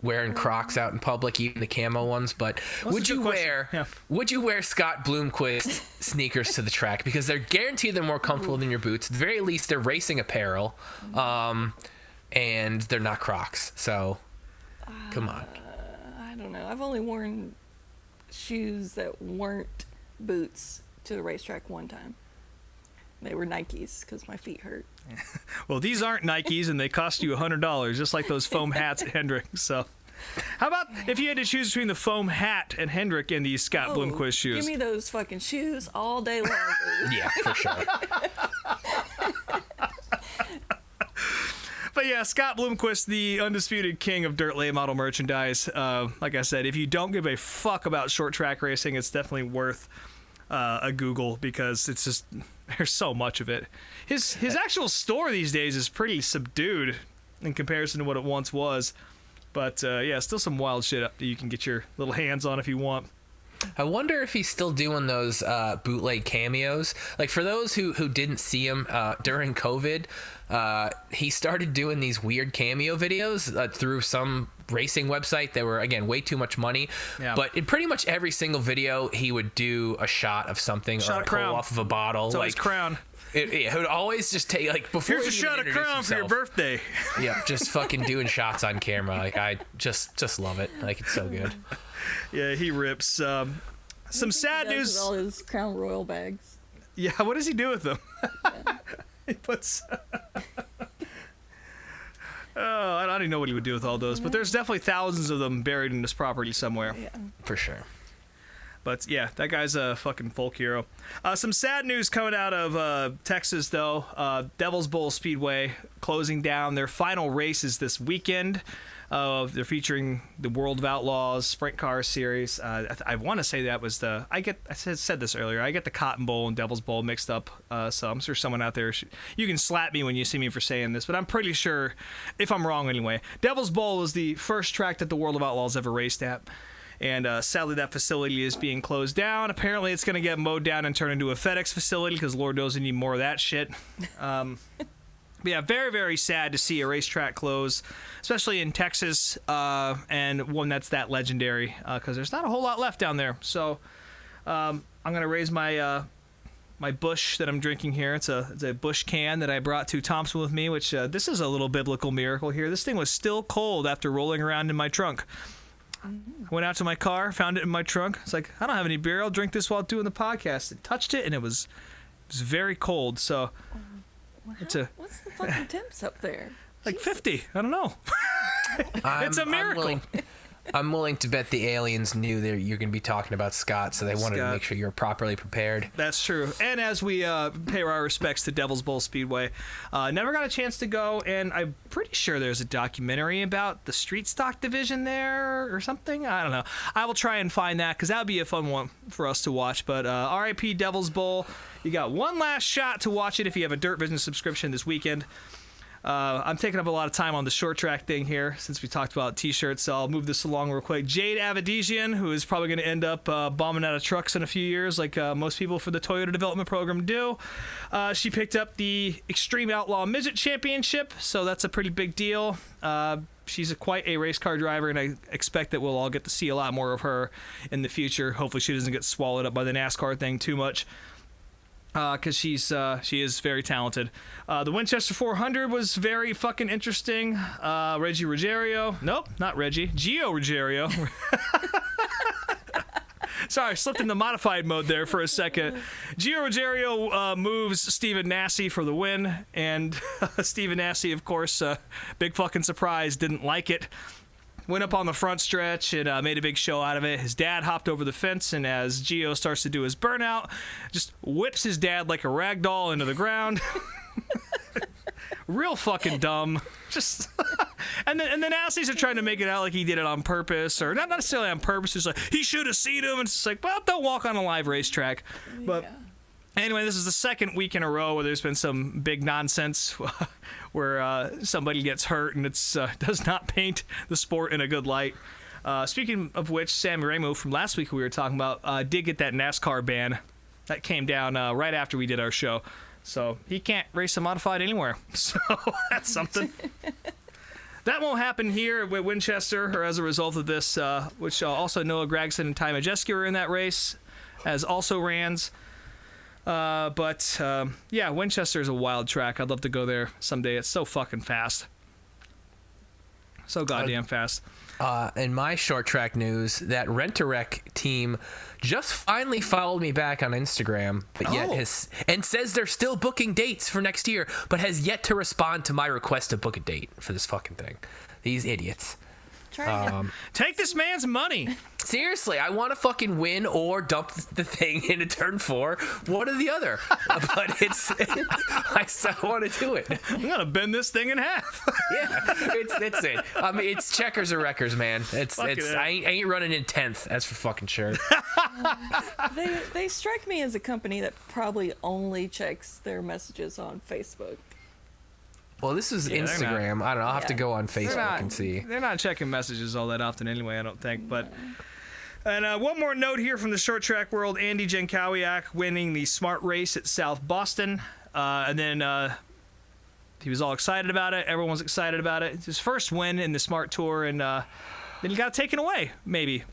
wearing Crocs out in public, even the camo ones, but would you wear Scott Bloomquist sneakers to the track? Because they're guaranteed they're more comfortable than your boots. At the very least, they're racing apparel. And they're not Crocs, so come on. I don't know. I've only worn shoes that weren't boots to the racetrack one time. They were Nikes because my feet hurt. Well, these aren't Nikes, and they cost you $100, just like those foam hats at Hendrick. So, how about if you had to choose between the foam hat and Hendrick and these Scott Bloomquist shoes? Give me those fucking shoes all day long. Yeah, for sure. But yeah, Scott Bloomquist, the undisputed king of dirt late model merchandise. Like I said, if you don't give a fuck about short track racing, it's definitely worth a Google because it's just there's so much of it. His actual store these days is pretty subdued in comparison to what it once was. But yeah, still some wild shit that you can get your little hands on if you want. I wonder if he's still doing those bootleg cameos. Like for those who didn't see him during COVID, he started doing these weird cameo videos through some racing website that were, again, way too much money. Yeah. But in pretty much every single video, he would do a shot of something or pull off of a bottle. So his crown. It would always just take, like, before here's a shot of crown for your birthday. Yeah, just fucking doing shots on camera. Like, I just love it. Like, it's so good. Yeah, he rips. Some sad news. With all his Crown Royal bags. Yeah, what does he do with them? Yeah. He puts. I don't even know what he would do with all those, but there's definitely thousands of them buried in this property somewhere. Yeah, for sure. But yeah, that guy's a fucking folk hero. Some sad news coming out of Texas, though. Devil's Bowl Speedway closing down their final races this weekend. They're featuring the World of Outlaws Sprint Car Series. I want to say that was I said this earlier. I get the Cotton Bowl and Devil's Bowl mixed up. So I'm sure someone out there, you can slap me when you see me for saying this, but I'm pretty sure, if I'm wrong anyway, Devil's Bowl was the first track that the World of Outlaws ever raced at. And sadly, that facility is being closed down. Apparently, it's going to get mowed down and turned into a FedEx facility because Lord knows we need more of that shit. But yeah, very, very sad to see a racetrack close, especially in Texas, and one that's that legendary because there's not a whole lot left down there. So I'm going to raise my my Busch that I'm drinking here. It's a Busch can that I brought to Thompson with me, which this is a little biblical miracle here. This thing was still cold after rolling around in my trunk. I went out to my car, found it in my trunk. It's like, I don't have any beer. I'll drink this while doing the podcast. I touched it, and it was very cold. So, what's the fucking temps up there? Like 50. I don't know. It's a miracle. I'm willing to bet the aliens knew that you're going to be talking about Scott, so they wanted to make sure you're properly prepared. That's true. And as we pay our respects to Devil's Bowl Speedway, never got a chance to go, and I'm pretty sure there's a documentary about the street stock division there or something. I don't know. I will try and find that because that would be a fun one for us to watch. But RIP Devil's Bowl. You got one last shot to watch it if you have a Dirt Business subscription this weekend. I'm taking up a lot of time on the short track thing here since we talked about T-shirts, so I'll move this along real quick. Jade Avedizian, who is probably going to end up bombing out of trucks in a few years like most people for the Toyota Development Program do. She picked up the Extreme Outlaw Midget Championship, so that's a pretty big deal. She's quite a race car driver, and I expect that we'll all get to see a lot more of her in the future. Hopefully she doesn't get swallowed up by the NASCAR thing too much. Because she is very talented. The Winchester 400 was very fucking interesting. Reggie Ruggiero. Nope, not Reggie. Gio Ruggiero. Sorry, I slipped in the modified mode there for a second. Gio Ruggiero moves Stephen Nasse for the win. And Stephen Nasse, of course, big fucking surprise, didn't like it. Went up on the front stretch and made a big show out of it. His dad hopped over the fence, and as Gio starts to do his burnout, just whips his dad like a rag doll into the ground. Real fucking dumb. Just and then Nasties are trying to make it out like he did it on purpose, or not necessarily on purpose. It's like he should have seen him. And it's just like, well, don't walk on a live racetrack. But anyway, this is the second week in a row where there's been some big nonsense where somebody gets hurt, and it does not paint the sport in a good light. Speaking of which, Sammy Ramo from last week we were talking about did get that NASCAR ban. That came down right after we did our show. So he can't race a modified anywhere. So that's something. That won't happen here with Winchester, or as a result of this, which also Noah Gragson and Ty Majeski were in that race, as also Rans. But Winchester is a wild track. I'd love to go there someday. It's so fucking fast. So goddamn fast. In my short track news, that Rent-A-Wreck team just finally followed me back on Instagram, but yet and says they're still booking dates for next year, but has yet to respond to my request to book a date for this fucking thing. These idiots. Take this man's money. Seriously, I want to fucking win or dump the thing into turn 4. One or the other. But I still want to do it. I'm gonna bend this thing in half. Yeah, it's it. I mean, it's checkers or wreckers, man. I ain't running in 10th. That's for fucking sure. They strike me as a company that probably only checks their messages on Facebook. Well, this is Instagram. I don't know. I'll have to go on Facebook and see. They're not checking messages all that often anyway, I don't think. But and one more note here from the short track world: Andy Jankowiak winning the Smart Race at South Boston, and then he was all excited about it. Everyone was excited about it. It's his first win in the Smart Tour, and then he got taken away, maybe.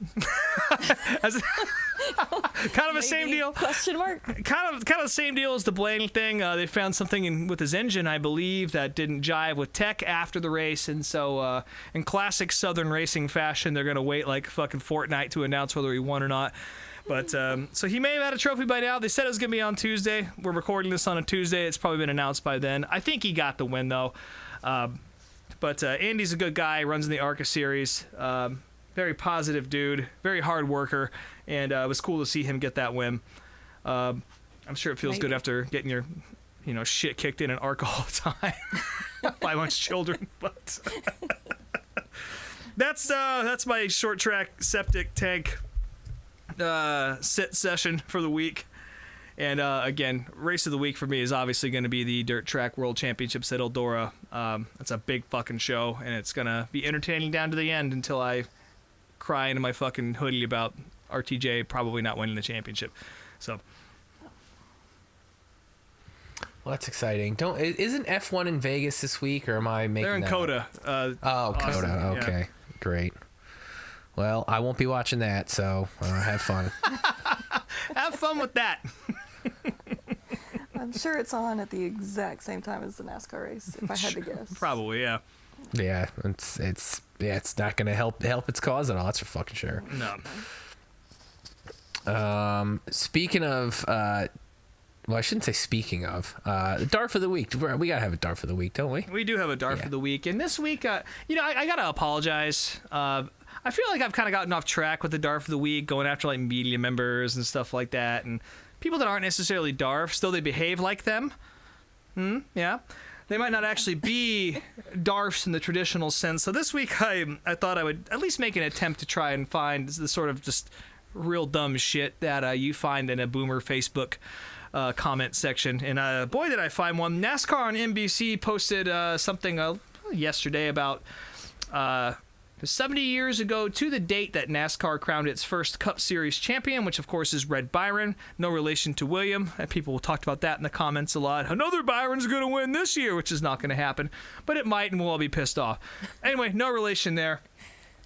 Kind of the same deal. Question mark. Kind of the same deal as the Blaney thing. They found something with his engine, I believe, that didn't jive with tech after the race, and so in classic Southern racing fashion, they're gonna wait like fucking fortnight to announce whether he won or not. But so he may have had a trophy by now. They said it was gonna be on Tuesday. We're recording this on a Tuesday. It's probably been announced by then. I think he got the win though. But Andy's a good guy. Runs in the ARCA series. Very positive dude. Very hard worker. And it was cool to see him get that win. I'm sure it feels good after getting your, shit kicked in ARCA all the time by a bunch of children. But that's my short track septic tank sit session for the week. And again, race of the week for me is obviously going to be the Dirt Track World Championships at Eldora. It's a big fucking show, and it's going to be entertaining down to the end until I cry into my fucking hoodie about RTJ probably not winning the championship. So, well, that's exciting. Isn't F1 in Vegas this week, or am I making? They're in COTA. COTA. Okay, yeah. Great. Well, I won't be watching that, so have fun. Have fun with that. I'm sure it's on at the exact same time as the NASCAR race, if I had to guess. Probably, yeah. Yeah, it's not going to help its cause at all. That's for fucking sure. No. Speaking of, well, I shouldn't say speaking of, the DARF of the week. We gotta have a DARF of the week, don't we? We do have a DARF of the week, and this week, I gotta apologize. I feel like I've kind of gotten off track with the DARF of the week, going after like media members and stuff like that, and people that aren't necessarily DARFs, though they behave like them. Yeah. They might not actually be DARFs in the traditional sense. So this week, I thought I would at least make an attempt to try and find the sort of just real dumb shit that you find in a boomer Facebook comment section. And boy, did I find one. NASCAR on NBC posted something yesterday about 70 years ago to the date that NASCAR crowned its first Cup Series champion, which of course is Red Byron, no relation to William. And people talked about that in the comments a lot. Another Byron's going to win this year, which is not going to happen, but it might, and we'll all be pissed off. Anyway, no relation there.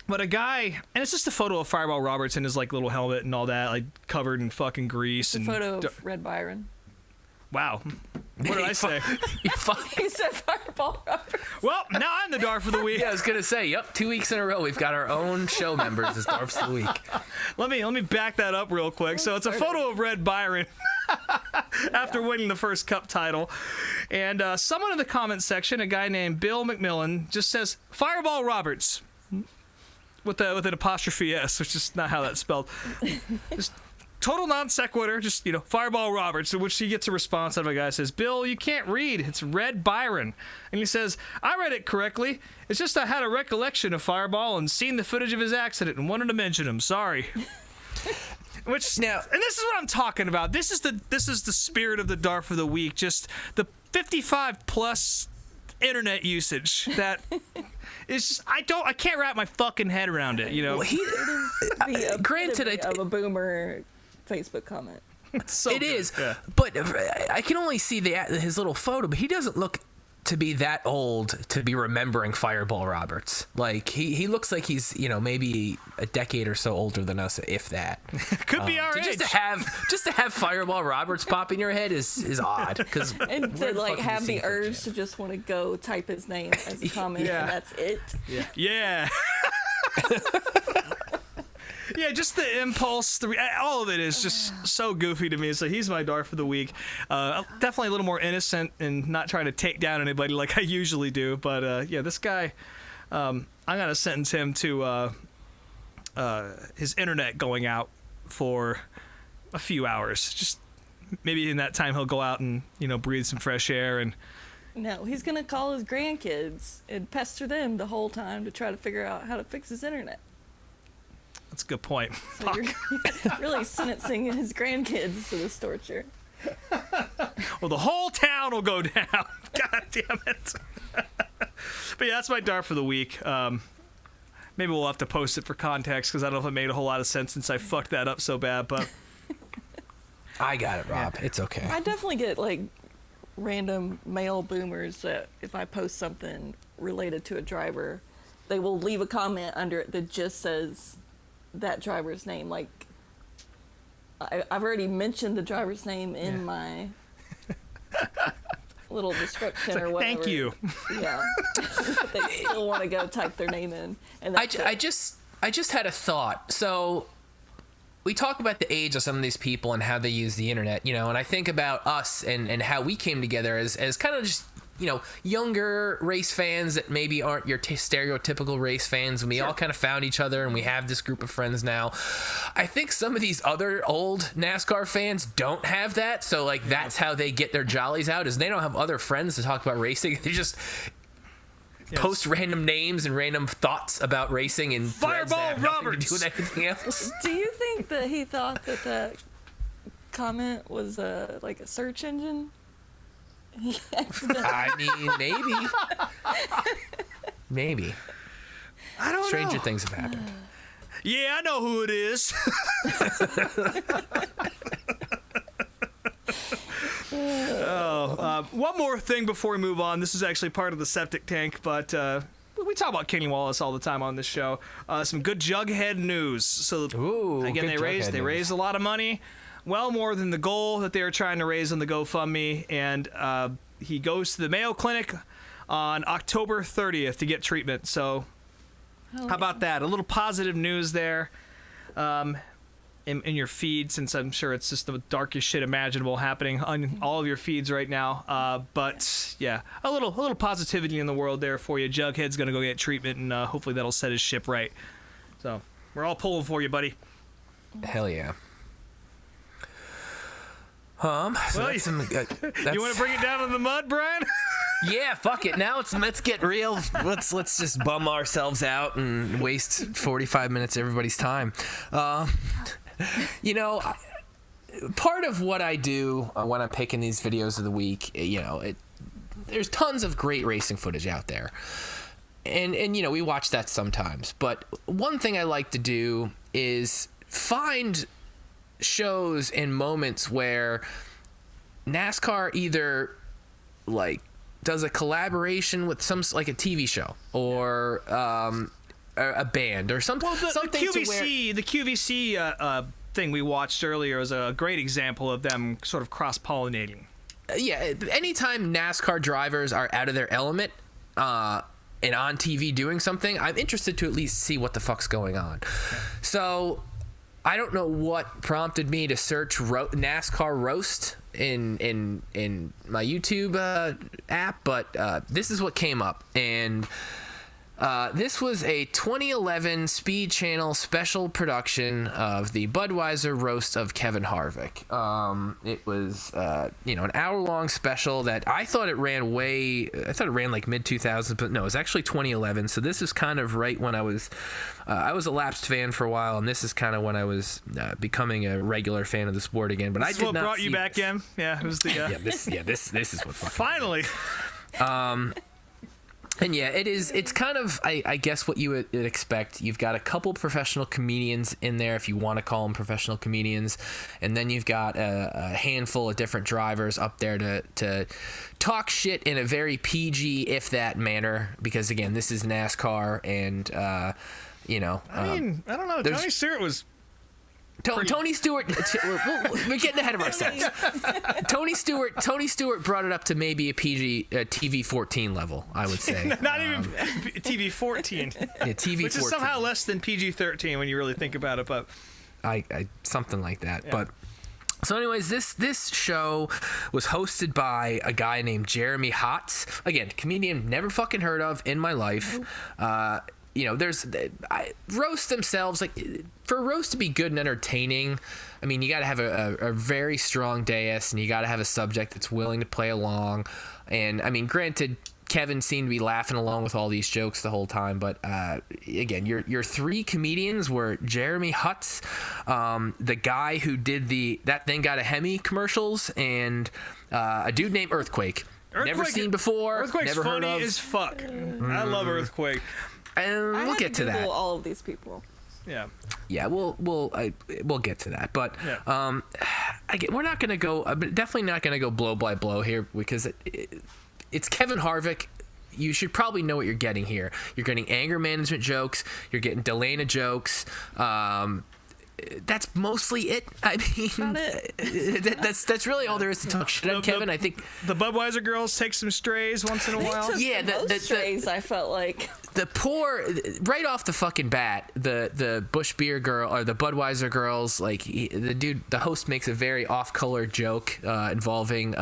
But a guy, and it's just a photo of Fireball Roberts in his like little helmet and all that, like covered in fucking grease. It's a photo of Red Byron. Wow. What did I say? You said Fireball Roberts. Well, now I'm the Darf of the Week. Yeah, I was gonna say, yep, 2 weeks in a row we've got our own show members as Darfs of the Week. Let me back that up real quick. So it's a photo of Red Byron after winning the first Cup title, and someone in the comments section, a guy named Bill McMillan, just says Fireball Roberts with an apostrophe S, which is not how that's spelled. Just total non sequitur, just, Fireball Roberts, in which he gets a response out of a guy who says, Bill, you can't read. It's Red Byron. And he says, I read it correctly. It's just I had a recollection of Fireball and seen the footage of his accident and wanted to mention him. Sorry. Which now, and this is what I'm talking about. This is the spirit of the Darf of the Week. Just the 55 plus internet usage that is just, I can't wrap my fucking head around it. Well, Granted, of a boomer Facebook comment. So it is, but I can only see his little photo, but he doesn't look to be that old to be remembering Fireball Roberts. Like he looks like he's maybe a decade or so older than us, if that. Could be our age. Just to have Fireball Roberts pop in your head is odd, and to have the urge to just want to go type his name as a comment, and that's it. Yeah. Yeah, just the impulse, all of it is just so goofy to me. So he's my Darf of the Week. Definitely a little more innocent and not trying to take down anybody like I usually do. But this guy, I'm going to sentence him to his internet going out for a few hours. Just maybe in that time he'll go out and, breathe some fresh air. And no, he's going to call his grandkids and pester them the whole time to try to figure out how to fix his internet. That's a good point. So you're really sentencing his grandkids to this torture. Well, the whole town will go down. God damn it. But yeah, that's my Darf for the week. Maybe we'll have to post it for context because I don't know if it made a whole lot of sense since I fucked that up so bad. But I got it, Rob. It's okay. I definitely get random male boomers that if I post something related to a driver, they will leave a comment under it that just says that driver's name. Like, I've already mentioned the driver's name in my little description or whatever. Thank you. Yeah. But they still want to go type their name in. And I just had a thought. So we talk about the age of some of these people and how they use the internet, and I think about us and how we came together as kind of just, younger race fans that maybe aren't your stereotypical race fans, and we all kind of found each other and we have this group of friends now. I think some of these other old NASCAR fans don't have that, so that's how they get their jollies out, is they don't have other friends to talk about racing. They just post random names and random thoughts about racing and Fireball Roberts. To do with anything else. Do you think that he thought that comment was a search engine? I mean, maybe. I don't know. Stranger things have happened. Yeah, I know who it is. One more thing before we move on. This is actually part of the septic tank, but we talk about Kenny Wallace all the time on this show. Some good Jughead news. So again, they raised a lot of money. Well more than the goal that they were trying to raise on the GoFundMe, and he goes to the Mayo Clinic on October 30th to get treatment. So how about that? A little positive news there in your feed, since I'm sure it's just the darkest shit imaginable happening on all of your feeds right now. But yeah, a little positivity in the world there for you. Jughead's going to go get treatment, and hopefully that'll set his ship right. So we're all pulling for you, buddy. Hell yeah. So well, that's you want to bring it down in the mud, Brian? Yeah, fuck it. Now let's get real. Let's just bum ourselves out and waste 45 minutes of everybody's time. part of what I do when I'm picking these videos of the week, there's tons of great racing footage out there. And we watch that sometimes. But one thing I like to do is find shows and moments where NASCAR either like does a collaboration with like a TV show or a band or something. Well, something the QVC thing we watched earlier is a great example of them sort of cross-pollinating. Yeah, anytime NASCAR drivers are out of their element and on TV doing something, I'm interested to at least see what the fuck's going on. So I don't know what prompted me to search NASCAR roast in my YouTube app, but this is what came up, and this was a 2011 Speed Channel special production of the Budweiser roast of Kevin Harvick. It was, an hour-long special that I thought it ran like mid-2000s, but no, it was actually 2011. So this is kind of right when I was a lapsed fan for a while, and this is kind of when I was becoming a regular fan of the sport again. But this I did not. What brought you back in? Yeah, it was the. This is what fucking. Finally. And yeah, it's kind of, I guess, what you would expect. You've got a couple professional comedians in there, if you want to call them professional comedians, and then you've got a handful of different drivers up there to talk shit in a very PG, if that, manner, because again, this is NASCAR, and I don't know. Tony Stewart was. Tony Stewart, we're getting ahead of ourselves. Tony Stewart brought it up to maybe a PG TV 14 level, I would say. Not even TV 14. Yeah, TV 14. Which is somehow less than PG 13 when you really think about it, but I something like that. Yeah. But so anyways, this show was hosted by a guy named Jeremy Hotz. Again, comedian never fucking heard of in my life. Roasts themselves, like, for a roast to be good and entertaining, I mean, you got to have a very strong dais, and you got to have a subject that's willing to play along. And I mean, granted, Kevin seemed to be laughing along with all these jokes the whole time, but again, your three comedians were Jeremy Hotz, the guy who did That Thing Got a Hemi commercials, and a dude named Earthquake. Never seen before. Earthquake's never heard funny of. as fuck. I love Earthquake. And we'll get to that. All of these people. Yeah. Yeah, we'll get to that, but yeah. We're not gonna go. Definitely not gonna go blow by blow here, because it's Kevin Harvick. You should probably know what you're getting here. You're getting anger management jokes. You're getting Delana jokes. That's mostly it. I mean, that's really all there is to talk shit on Kevin. I think the Budweiser girls take some strays once in a while. Yeah, the strays. I felt like the poor, right off the fucking bat, the Busch Beer girl or the Budweiser girls, like the host makes a very off-color joke involving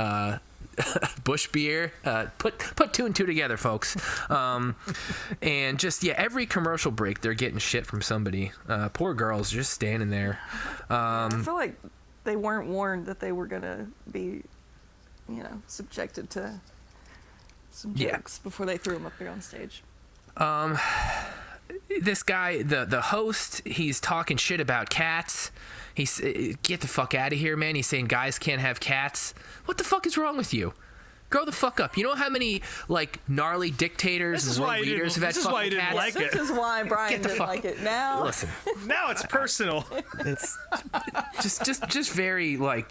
Busch Beer. Put two and two together, folks. And just every commercial break they're getting shit from somebody. Poor girls just standing there. I feel like they weren't warned that they were gonna be, subjected to some jokes before they threw them up there on stage. This guy, the host, he's talking shit about cats. He's get the fuck out of here, man. He's saying guys can't have cats. What the fuck is wrong with you? Grow the fuck up. You know how many gnarly dictators and world leaders have had fucking cats? Like this is why Brian didn't like it. Now, listen. Now it's personal. It's just very I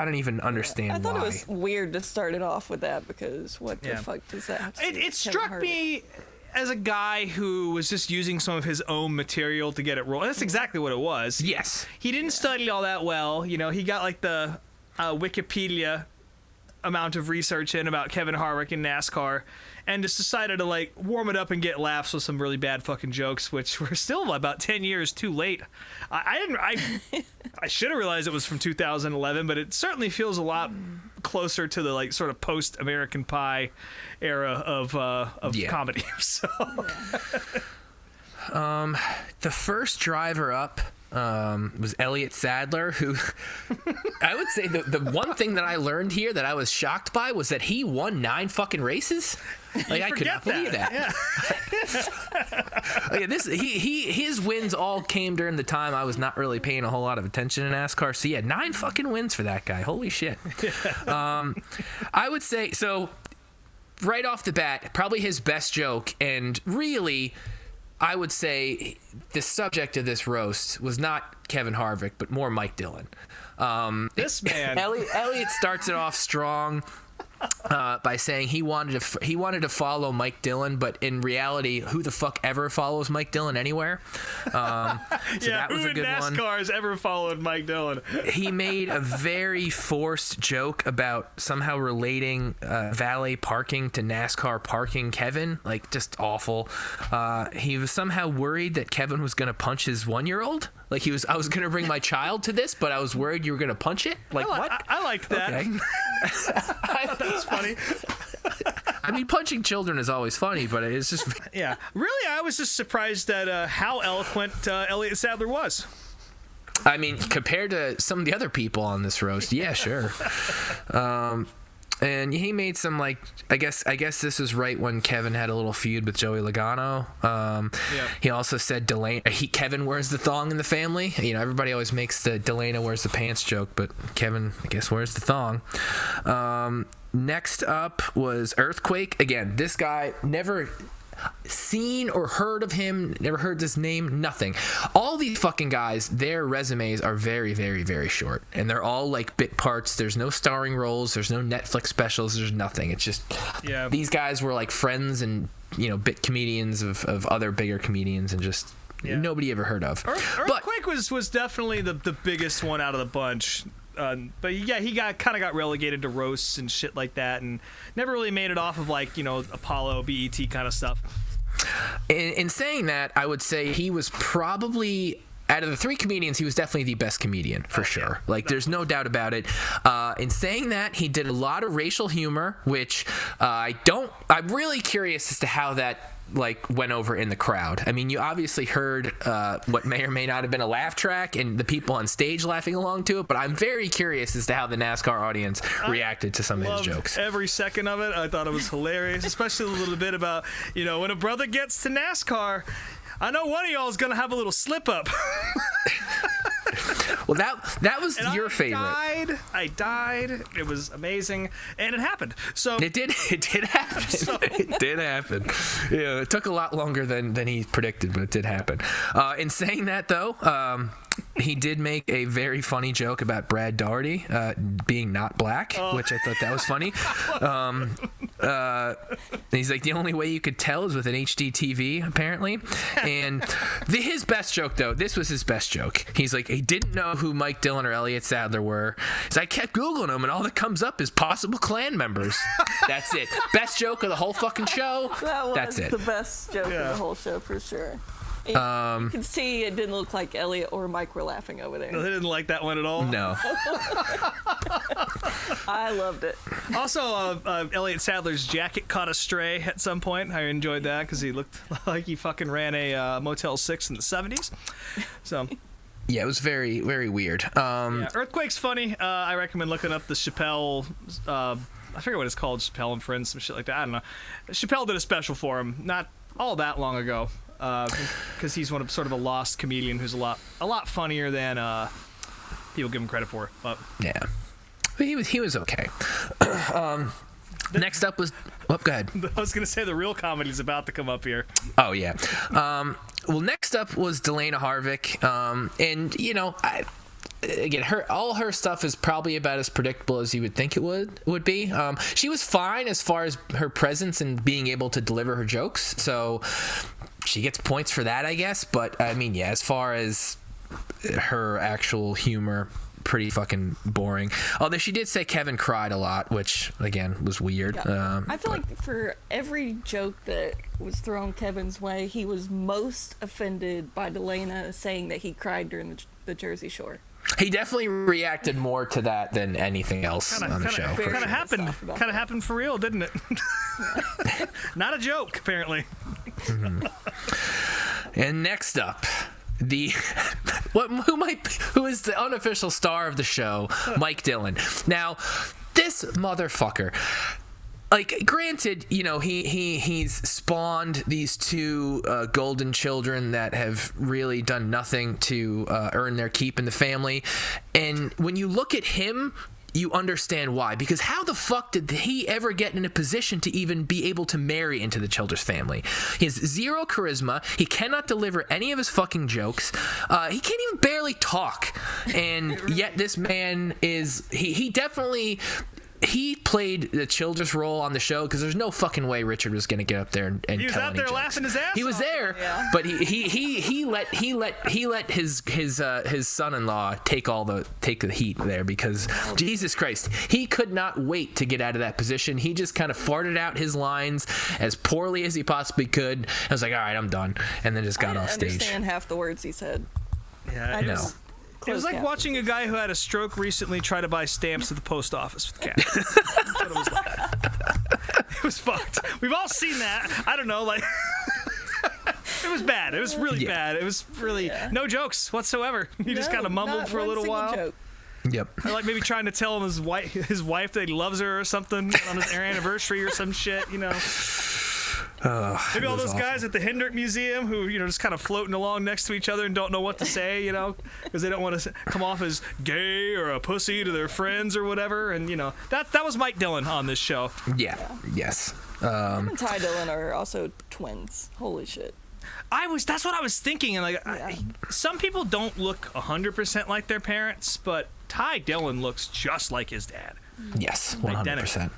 don't even understand why. I thought it was weird to start it off with that, because what the fuck does that have to do with It struck me as a guy who was just using some of his own material to get it rolling. That's exactly what it was. Yes. He didn't study all that well. He got like the Wikipedia amount of research in about Kevin Harvick and NASCAR, and just decided to warm it up and get laughs with some really bad fucking jokes, which were still about 10 years too late. I should have realized it was from 2011, but it certainly feels a lot closer to the sort of post American Pie era of comedy. So the first driver up was Elliott Sadler, who I would say the one thing that I learned here that I was shocked by was that he won 9 fucking races. Like, I could not believe that. His wins all came during the time I was not really paying a whole lot of attention to NASCAR. So yeah, 9 fucking wins for that guy. Holy shit. I would say, so right off the bat, probably his best joke, and really, I would say the subject of this roast was not Kevin Harvick, but more Mike Dillon. This man. Elliott starts it off strong by saying he wanted to follow Mike Dillon, but in reality, who the fuck ever follows Mike Dillon anywhere? So that was who a good in NASCAR has ever followed Mike Dillon? He made a very forced joke about somehow relating valet parking to NASCAR parking Kevin, like just awful. He was somehow worried that Kevin was going to punch his 1-year-old. Like I was going to bring my child to this, but I was worried you were going to punch it. Like, what? I liked that. Okay. That's funny. I mean, punching children is always funny, but it's just... Yeah. Really, I was just surprised at how eloquent Elliott Sadler was. I mean, compared to some of the other people on this roast, yeah, sure. And he made some, like, I guess this is right when Kevin had a little feud with Joey Logano. He also said Kevin wears the thong in the family. You know, everybody always makes the Delana wears the pants joke, but Kevin, I guess, wears the thong. Next up was Earthquake. Again, this guy, never seen or heard of him, never heard this name, nothing. All these fucking guys, their resumes are very, very, very short, and they're all like bit parts. There's no starring roles, there's no Netflix specials, there's nothing. It's just these guys were like friends and, you know, bit comedians of other bigger comedians, and just nobody ever heard of. Earthquake was definitely the biggest one out of the bunch. But yeah, he kind of got relegated to roasts and shit like that, and never really made it off of, like, you know, Apollo, BET kind of stuff. In saying that, I would say he was probably, out of the 3 comedians, he was definitely the best comedian, for sure. Like, there's no doubt about it. In saying that, he did a lot of racial humor, which I'm really curious as to how that, like, went over in the crowd. I mean, you obviously heard what may or may not have been a laugh track and the people on stage laughing along to it, but I'm very curious as to how the NASCAR audience reacted to some of his jokes. Every second of it. I thought it was hilarious, especially a little bit about, you know, when a brother gets to NASCAR, I know one of y'all is going to have a little slip up. Well, that was your favorite. I died. It was amazing, and it happened. So it did happen. It did happen. Yeah, it took a lot longer than he predicted, but it did happen. In saying that, though, he did make a very funny joke about Brad Daugherty being not black, which I thought that was funny. He's like, the only way you could tell is with an HD TV, apparently. And his best joke, though, this was his best joke. He's like, he didn't know who Mike Dillon or Elliott Sadler were. So I kept Googling them, and all that comes up is possible Klan members. That's it. Best joke of the whole fucking show. That's it. The best joke of the whole show, for sure. You can see it didn't look like Elliott or Mike were laughing over there. No, they didn't like that one at all. No. I loved it. Also, Elliott Sadler's jacket caught astray at some point. I enjoyed that because he looked like he fucking ran a Motel 6 in the 70s. So... Yeah, it was very, very weird. Earthquake's funny. I recommend looking up the Chappelle... I forget what it's called, Chappelle and Friends, some shit like that. I don't know. Chappelle did a special for him not all that long ago. Because he's sort of a lost comedian who's a lot funnier than people give him credit for. But yeah, but he was okay. Next up was go ahead. I was gonna say the real comedy's about to come up here. Oh yeah. Well, next up was Delana Harvick, and you know, again, all her stuff is probably about as predictable as you would think it would be. She was fine as far as her presence and being able to deliver her jokes, so she gets points for that, I guess. But I mean, yeah, as far as her actual humor, pretty fucking boring. Although she did say Kevin cried a lot, which again was weird. Yeah. I feel like for every joke that was thrown Kevin's way, he was most offended by Delana saying that he cried during the Jersey Shore. He definitely reacted more to that than anything else on the show. Kind of happened for real, didn't it? Not a joke, apparently. Mm-hmm. And next up, the who is the unofficial star of the show, Mike Dillon. Now, this motherfucker, like, granted, you know, he's spawned these two golden children that have really done nothing to earn their keep in the family. And when you look at him, you understand why. Because how the fuck did he ever get in a position to even be able to marry into the Childers family? He has zero charisma. He cannot deliver any of his fucking jokes. He can't even barely talk. And yet this man is... He definitely... He played the Childers role on the show because there's no fucking way Richard was going to get up there and tell any jokes. He was out there laughing his ass off. He was there, but he let his son-in-law take the heat there because Jesus Christ, he could not wait to get out of that position. He just kind of farted out his lines as poorly as he possibly could. I was like, all right, I'm done, and then just got off stage. I didn't understand half the words he said. Yeah, I know. It was like watching a guy who had a stroke recently try to buy stamps at the post office with cash. That's what it was like. It was fucked. We've all seen that. I don't know, like... It was bad. It was really bad. It was really... No jokes whatsoever. He just kind of mumbled for a little while. Joke. Yep. Or like maybe trying to tell him his wife that he loves her or something on their anniversary or some shit, you know. Maybe all those guys at the Hendrick Museum who, you know, just kind of floating along next to each other and don't know what to say, you know, because they don't want to come off as gay or a pussy to their friends or whatever. And, you know, that was Mike Dillon on this show. Yeah. Yes. Him and Ty Dillon are also twins. Holy shit. That's what I was thinking. And like, some people don't look 100% like their parents, but Ty Dillon looks just like his dad. Yes, 100%.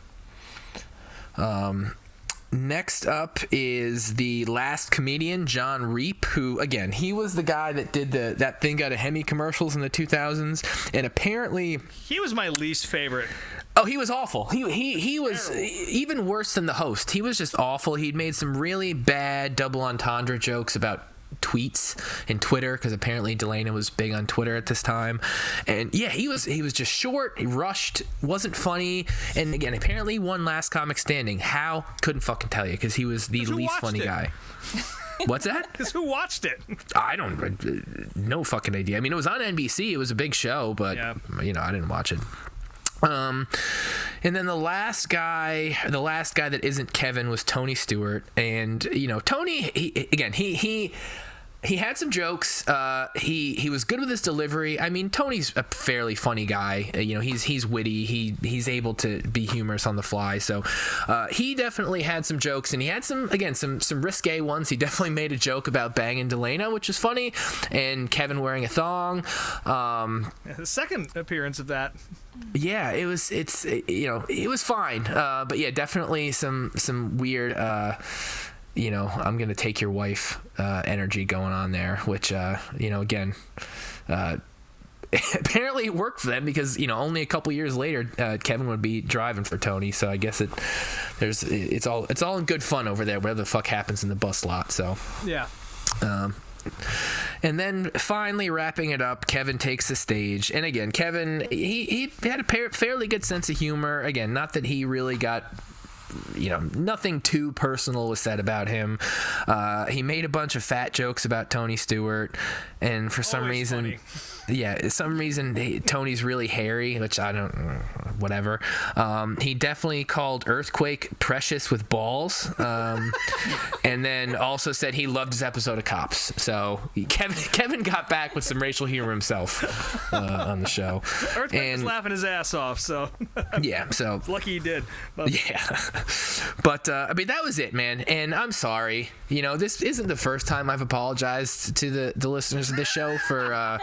Next up is the Last Comedian, John Reep, who, again, he was the guy that did that thing out of Hemi commercials in the 2000s, and apparently... He was my least favorite. Oh, he was awful. He was even worse than the host. He was just awful. He'd made some really bad double entendre jokes about tweets and Twitter, because apparently Delana was big on Twitter at this time. And yeah, he was just short, he rushed, wasn't funny, and again, apparently won Last Comic Standing. How? Couldn't fucking tell you, because he was the least funny guy. What's that? Because who watched it? I don't, no fucking idea. I mean, it was on NBC, it was a big show, but you know, I didn't watch it. And then the last guy that isn't Kevin was Tony Stewart. And, you know, Tony, he had some jokes. He was good with his delivery. I mean, Tony's a fairly funny guy. You know, he's witty. He's able to be humorous on the fly. So he definitely had some jokes, and he had some risque ones. He definitely made a joke about banging Delana, which was funny, and Kevin wearing a thong. The second appearance of that. Yeah, it was fine. But yeah, definitely some weird. You know, I'm going to take your wife energy going on there, which, you know, again, apparently it worked for them because, you know, only a couple years later, Kevin would be driving for Tony. So I guess it's all in good fun over there, whatever the fuck happens in the bus lot. So, yeah. And then finally wrapping it up, Kevin takes the stage. And again, Kevin, he had a fairly good sense of humor. Again, not that he really got... You know, nothing too personal was said about him. He made a bunch of fat jokes about Tony Stewart, and for some reason, Tony's really hairy, which I don't, whatever. He definitely called Earthquake precious with balls, and then also said he loved his episode of Cops. So Kevin got back with some racial humor himself on the show. Earthquake was laughing his ass off, so yeah, so lucky he did. Yeah. But I mean, that was it, man. And I'm sorry. You know, this isn't the first time I've apologized to the listeners of this show for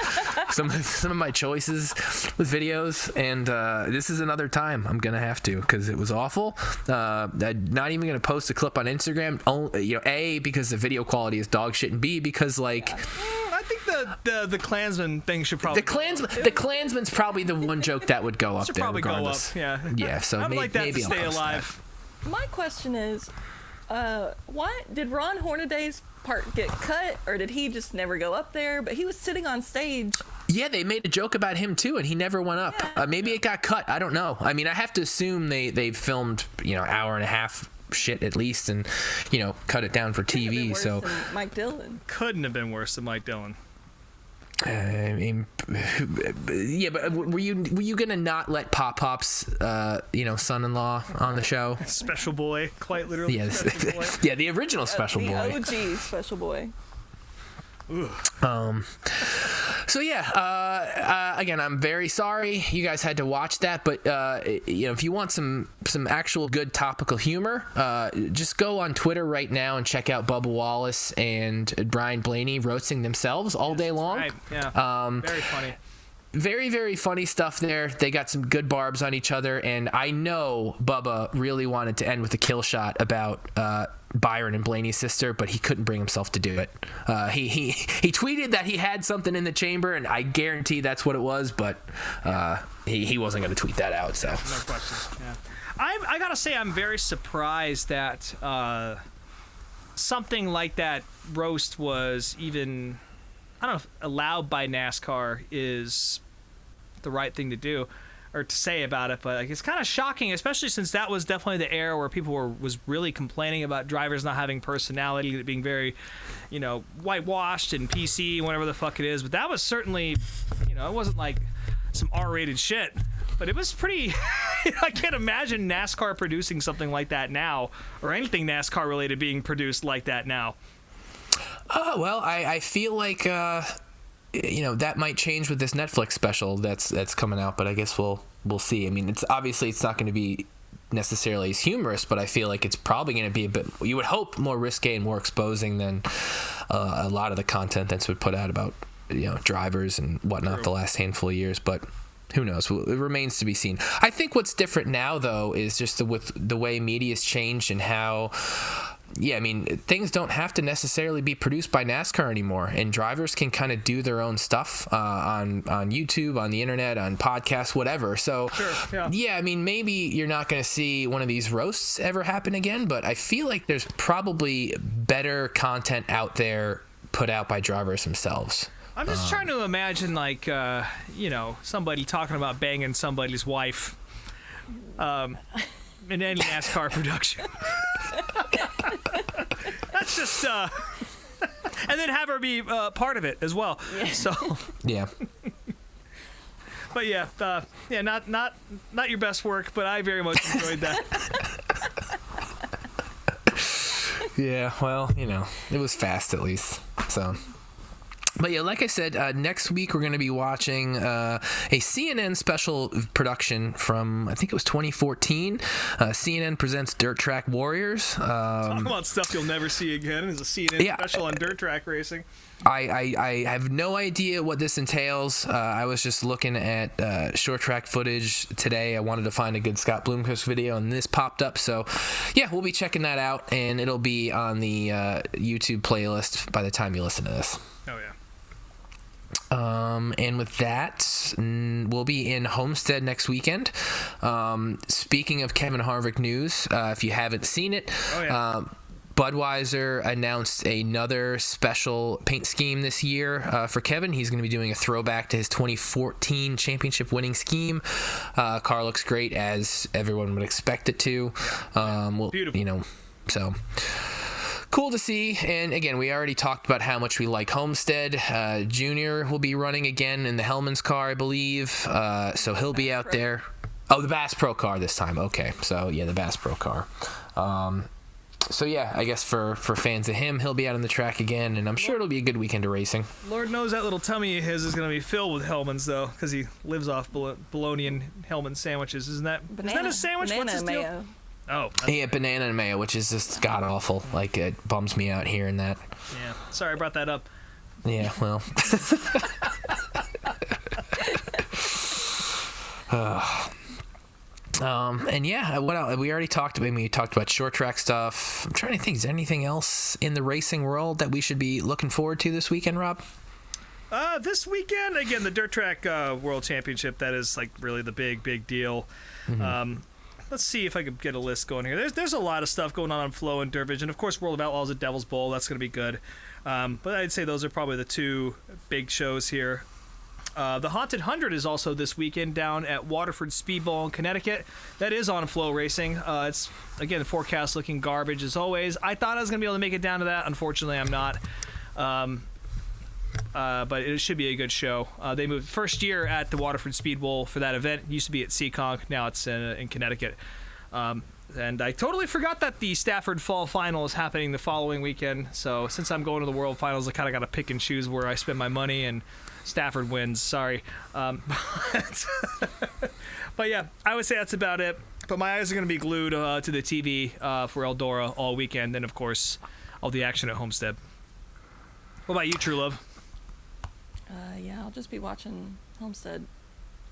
some of my choices with videos, and this is another time I'm gonna have to, because it was awful. I'm not even gonna post a clip on Instagram. You know, A, because the video quality is dog shit, and B, because like. I think the Klansman thing should probably. The Klansman's probably the one joke that would go up there. Probably regardless. Go up. Yeah. Yeah. So I'd like that maybe to stay I'll post alive. That. My question is, why did Ron Hornaday's part get cut, or did he just never go up there? But he was sitting on stage. Yeah, they made a joke about him too, and he never went up. Yeah. Maybe it got cut. I don't know. I mean, I have to assume they filmed, you know, hour and a half shit at least, and, you know, cut it down for TV. So Mike Dillon couldn't have been worse than Mike Dillon. I mean, yeah, but were you gonna not let Pop's son-in-law on the show? Special boy, quite literally. Yes, Special boy. yeah, the original Special the Boy. OG Special Boy. So yeah, again, I'm very sorry you guys had to watch that, but if you want some actual good topical humor, just go on Twitter right now and check out Bubba Wallace and Brian Blaney roasting themselves all day long. Right. Yeah. Very funny. Very, very funny stuff there. They got some good barbs on each other, and I know Bubba really wanted to end with a kill shot about Byron and Blaney's sister, but he couldn't bring himself to do it. He tweeted that he had something in the chamber, and I guarantee that's what it was, but he wasn't going to tweet that out. So no question. Yeah. I gotta say, I'm very surprised that something like that roast was even, I don't know if allowed by NASCAR is the right thing to do or to say about it, but like, it's kind of shocking, especially since that was definitely the era where people was really complaining about drivers not having personality, being very, whitewashed and PC, whatever the fuck it is. But that was certainly, it wasn't like some R-rated shit, but it was pretty. I can't imagine NASCAR producing something like that now, or anything NASCAR related being produced like that now. Well, I feel like that might change with this Netflix special that's coming out, but I guess we'll see. I mean, it's not going to be necessarily as humorous, but I feel like it's probably going to be a bit, you would hope, more risque and more exposing than a lot of the content that's been put out about drivers and whatnot the last handful of years. But who knows? It remains to be seen. I think what's different now, though, is just with the way media's changed and how. Yeah, I mean, things don't have to necessarily be produced by NASCAR anymore, and drivers can kind of do their own stuff on YouTube, on the internet, on podcasts, whatever. So, sure, yeah, I mean, maybe you're not going to see one of these roasts ever happen again, but I feel like there's probably better content out there put out by drivers themselves. I'm just trying to imagine, like, somebody talking about banging somebody's wife in any NASCAR production. That's just, and then have her be part of it as well. Yeah. So, yeah. But yeah, not your best work, but I very much enjoyed that. Yeah, well, it was fast at least. So. But yeah, like I said, next week we're going to be watching a CNN special production from, I think it was 2014. CNN presents Dirt Track Warriors. Talk about stuff you'll never see again. It's a CNN special on dirt track racing. I have no idea what this entails. I was just looking at short track footage today. I wanted to find a good Scott Bloomquist video, and this popped up. So, yeah, we'll be checking that out, and it'll be on the YouTube playlist by the time you listen to this. Oh, yeah. And with that, we'll be in Homestead next weekend. Speaking of Kevin Harvick news, if you haven't seen it, Budweiser announced another special paint scheme this year for Kevin. He's going to be doing a throwback to his 2014 championship winning scheme. Car looks great, as everyone would expect it to. Beautiful. So cool to see. And again, we already talked about how much we like Homestead. Junior will be running again in the Hellman's car, I believe. So he'll be out there. Oh, the Bass Pro car this time. Okay. So yeah, the Bass Pro car. So yeah, I guess for fans of him, he'll be out on the track again, and I'm sure it'll be a good weekend of racing. Lord knows that little tummy of his is going to be filled with Hellman's, though, because he lives off bologna and Hellman sandwiches. Isn't that a sandwich? What's his deal? Mayo. Oh. Yeah, banana and mayo, which is just god-awful. Like, it bums me out hearing that. Yeah. Sorry I brought that up. Yeah, well. And yeah, what else? We already talked about. We talked about short track stuff. I'm trying to think. Is there anything else in the racing world that we should be looking forward to this weekend, Rob? This weekend, again, the Dirt Track World Championship. That is like really the big deal. Mm-hmm. Let's see if I could get a list going here. There's a lot of stuff going on Flow and Dirt-Vision. Of course, World of Outlaws at Devil's Bowl. That's going to be good. But I'd say those are probably the two big shows here. The Haunted 100 is also this weekend down at Waterford Speedball in Connecticut. That is on Flow Racing. It's, again, the forecast looking garbage as always. I thought I was going to be able to make it down to that. Unfortunately, I'm not. but it should be a good show. They moved first year at the Waterford Speed Bowl for that event. It used to be at Seekonk. Now it's in Connecticut. And I totally forgot that the Stafford Fall Final is happening the following weekend. So since I'm going to the World Finals, I kind of got to pick and choose where I spend my money, and Stafford wins. Sorry. But yeah, I would say that's about it. But my eyes are going to be glued to the TV for Eldora all weekend. And, of course, all the action at Homestead. What about you, True Love? Yeah, I'll just be watching Homestead.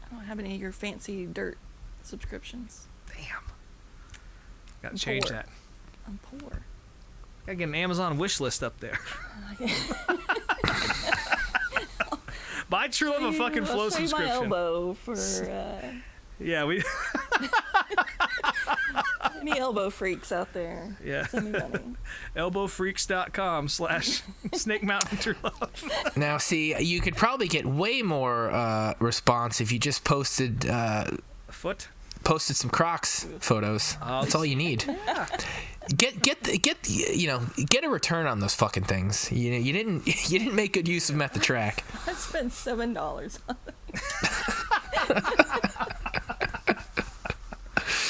I don't have any of your fancy dirt subscriptions. Damn. Gotta change that. I'm poor. Gotta get an Amazon wish list up there. Buy True Love a fucking Flow subscription. My elbow for. Yeah, we. Any elbow freaks out there? Yeah. Send me money. Elbowfreaks.com/Snake Mountain True Love. Now, see, you could probably get way more response if you just posted. Posted some Crocs photos. That's all you need. Yeah. Get a return on those fucking things. You didn't make good use of them at the track. I spent $7 on them.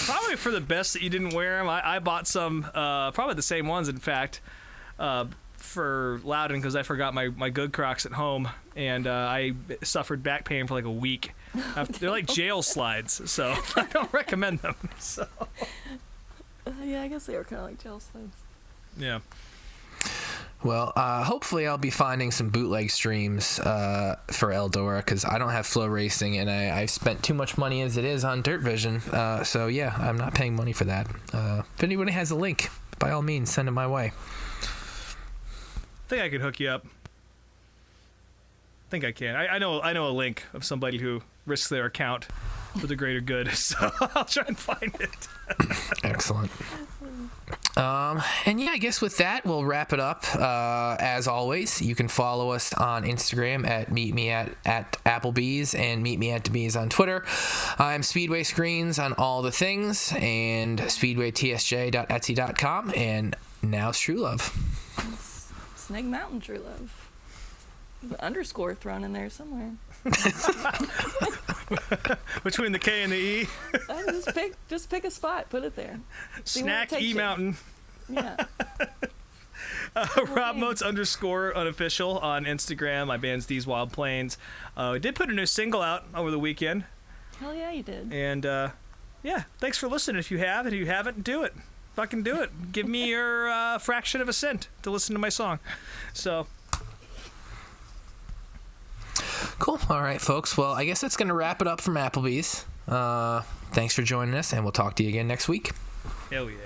Probably for the best that you didn't wear them. I bought some, probably the same ones, in fact, for Loudon because I forgot my good Crocs at home, and I suffered back pain for like a week. They're like jail slides, so I don't recommend them. So. Yeah, I guess they were kind of like jail slides. Yeah. Well, hopefully I'll be finding some bootleg streams for Eldora because I don't have Flow Racing, and I've spent too much money as it is on Dirt Vision. So yeah, I'm not paying money for that. If anybody has a link, by all means, send it my way. I think I could hook you up. I think I can. I know a link of somebody who risks their account for the greater good, so I'll try and find it. Excellent. And yeah, I guess with that, we'll wrap it up. As always, you can follow us on Instagram at @Applebee's and @Debees on Twitter. I'm Speedway Screens on all the things and speedwaytsj.etsy.com. And now it's True Love. Snake Mountain True Love. The underscore thrown in there somewhere. Between the K and the E. just pick a spot, put it there. Snack E Mountain. Yeah. Rob Motes _unofficial on Instagram. My band's These Wild Plains. We did put a new single out over the weekend. Hell yeah, you did. And yeah, thanks for listening. If you have, and if you haven't, do it. Fucking do it. Give me your fraction of a cent to listen to my song. So. Cool. All right, folks. Well, I guess that's going to wrap it up from Applebee's. Thanks for joining us, and we'll talk to you again next week. Hell yeah.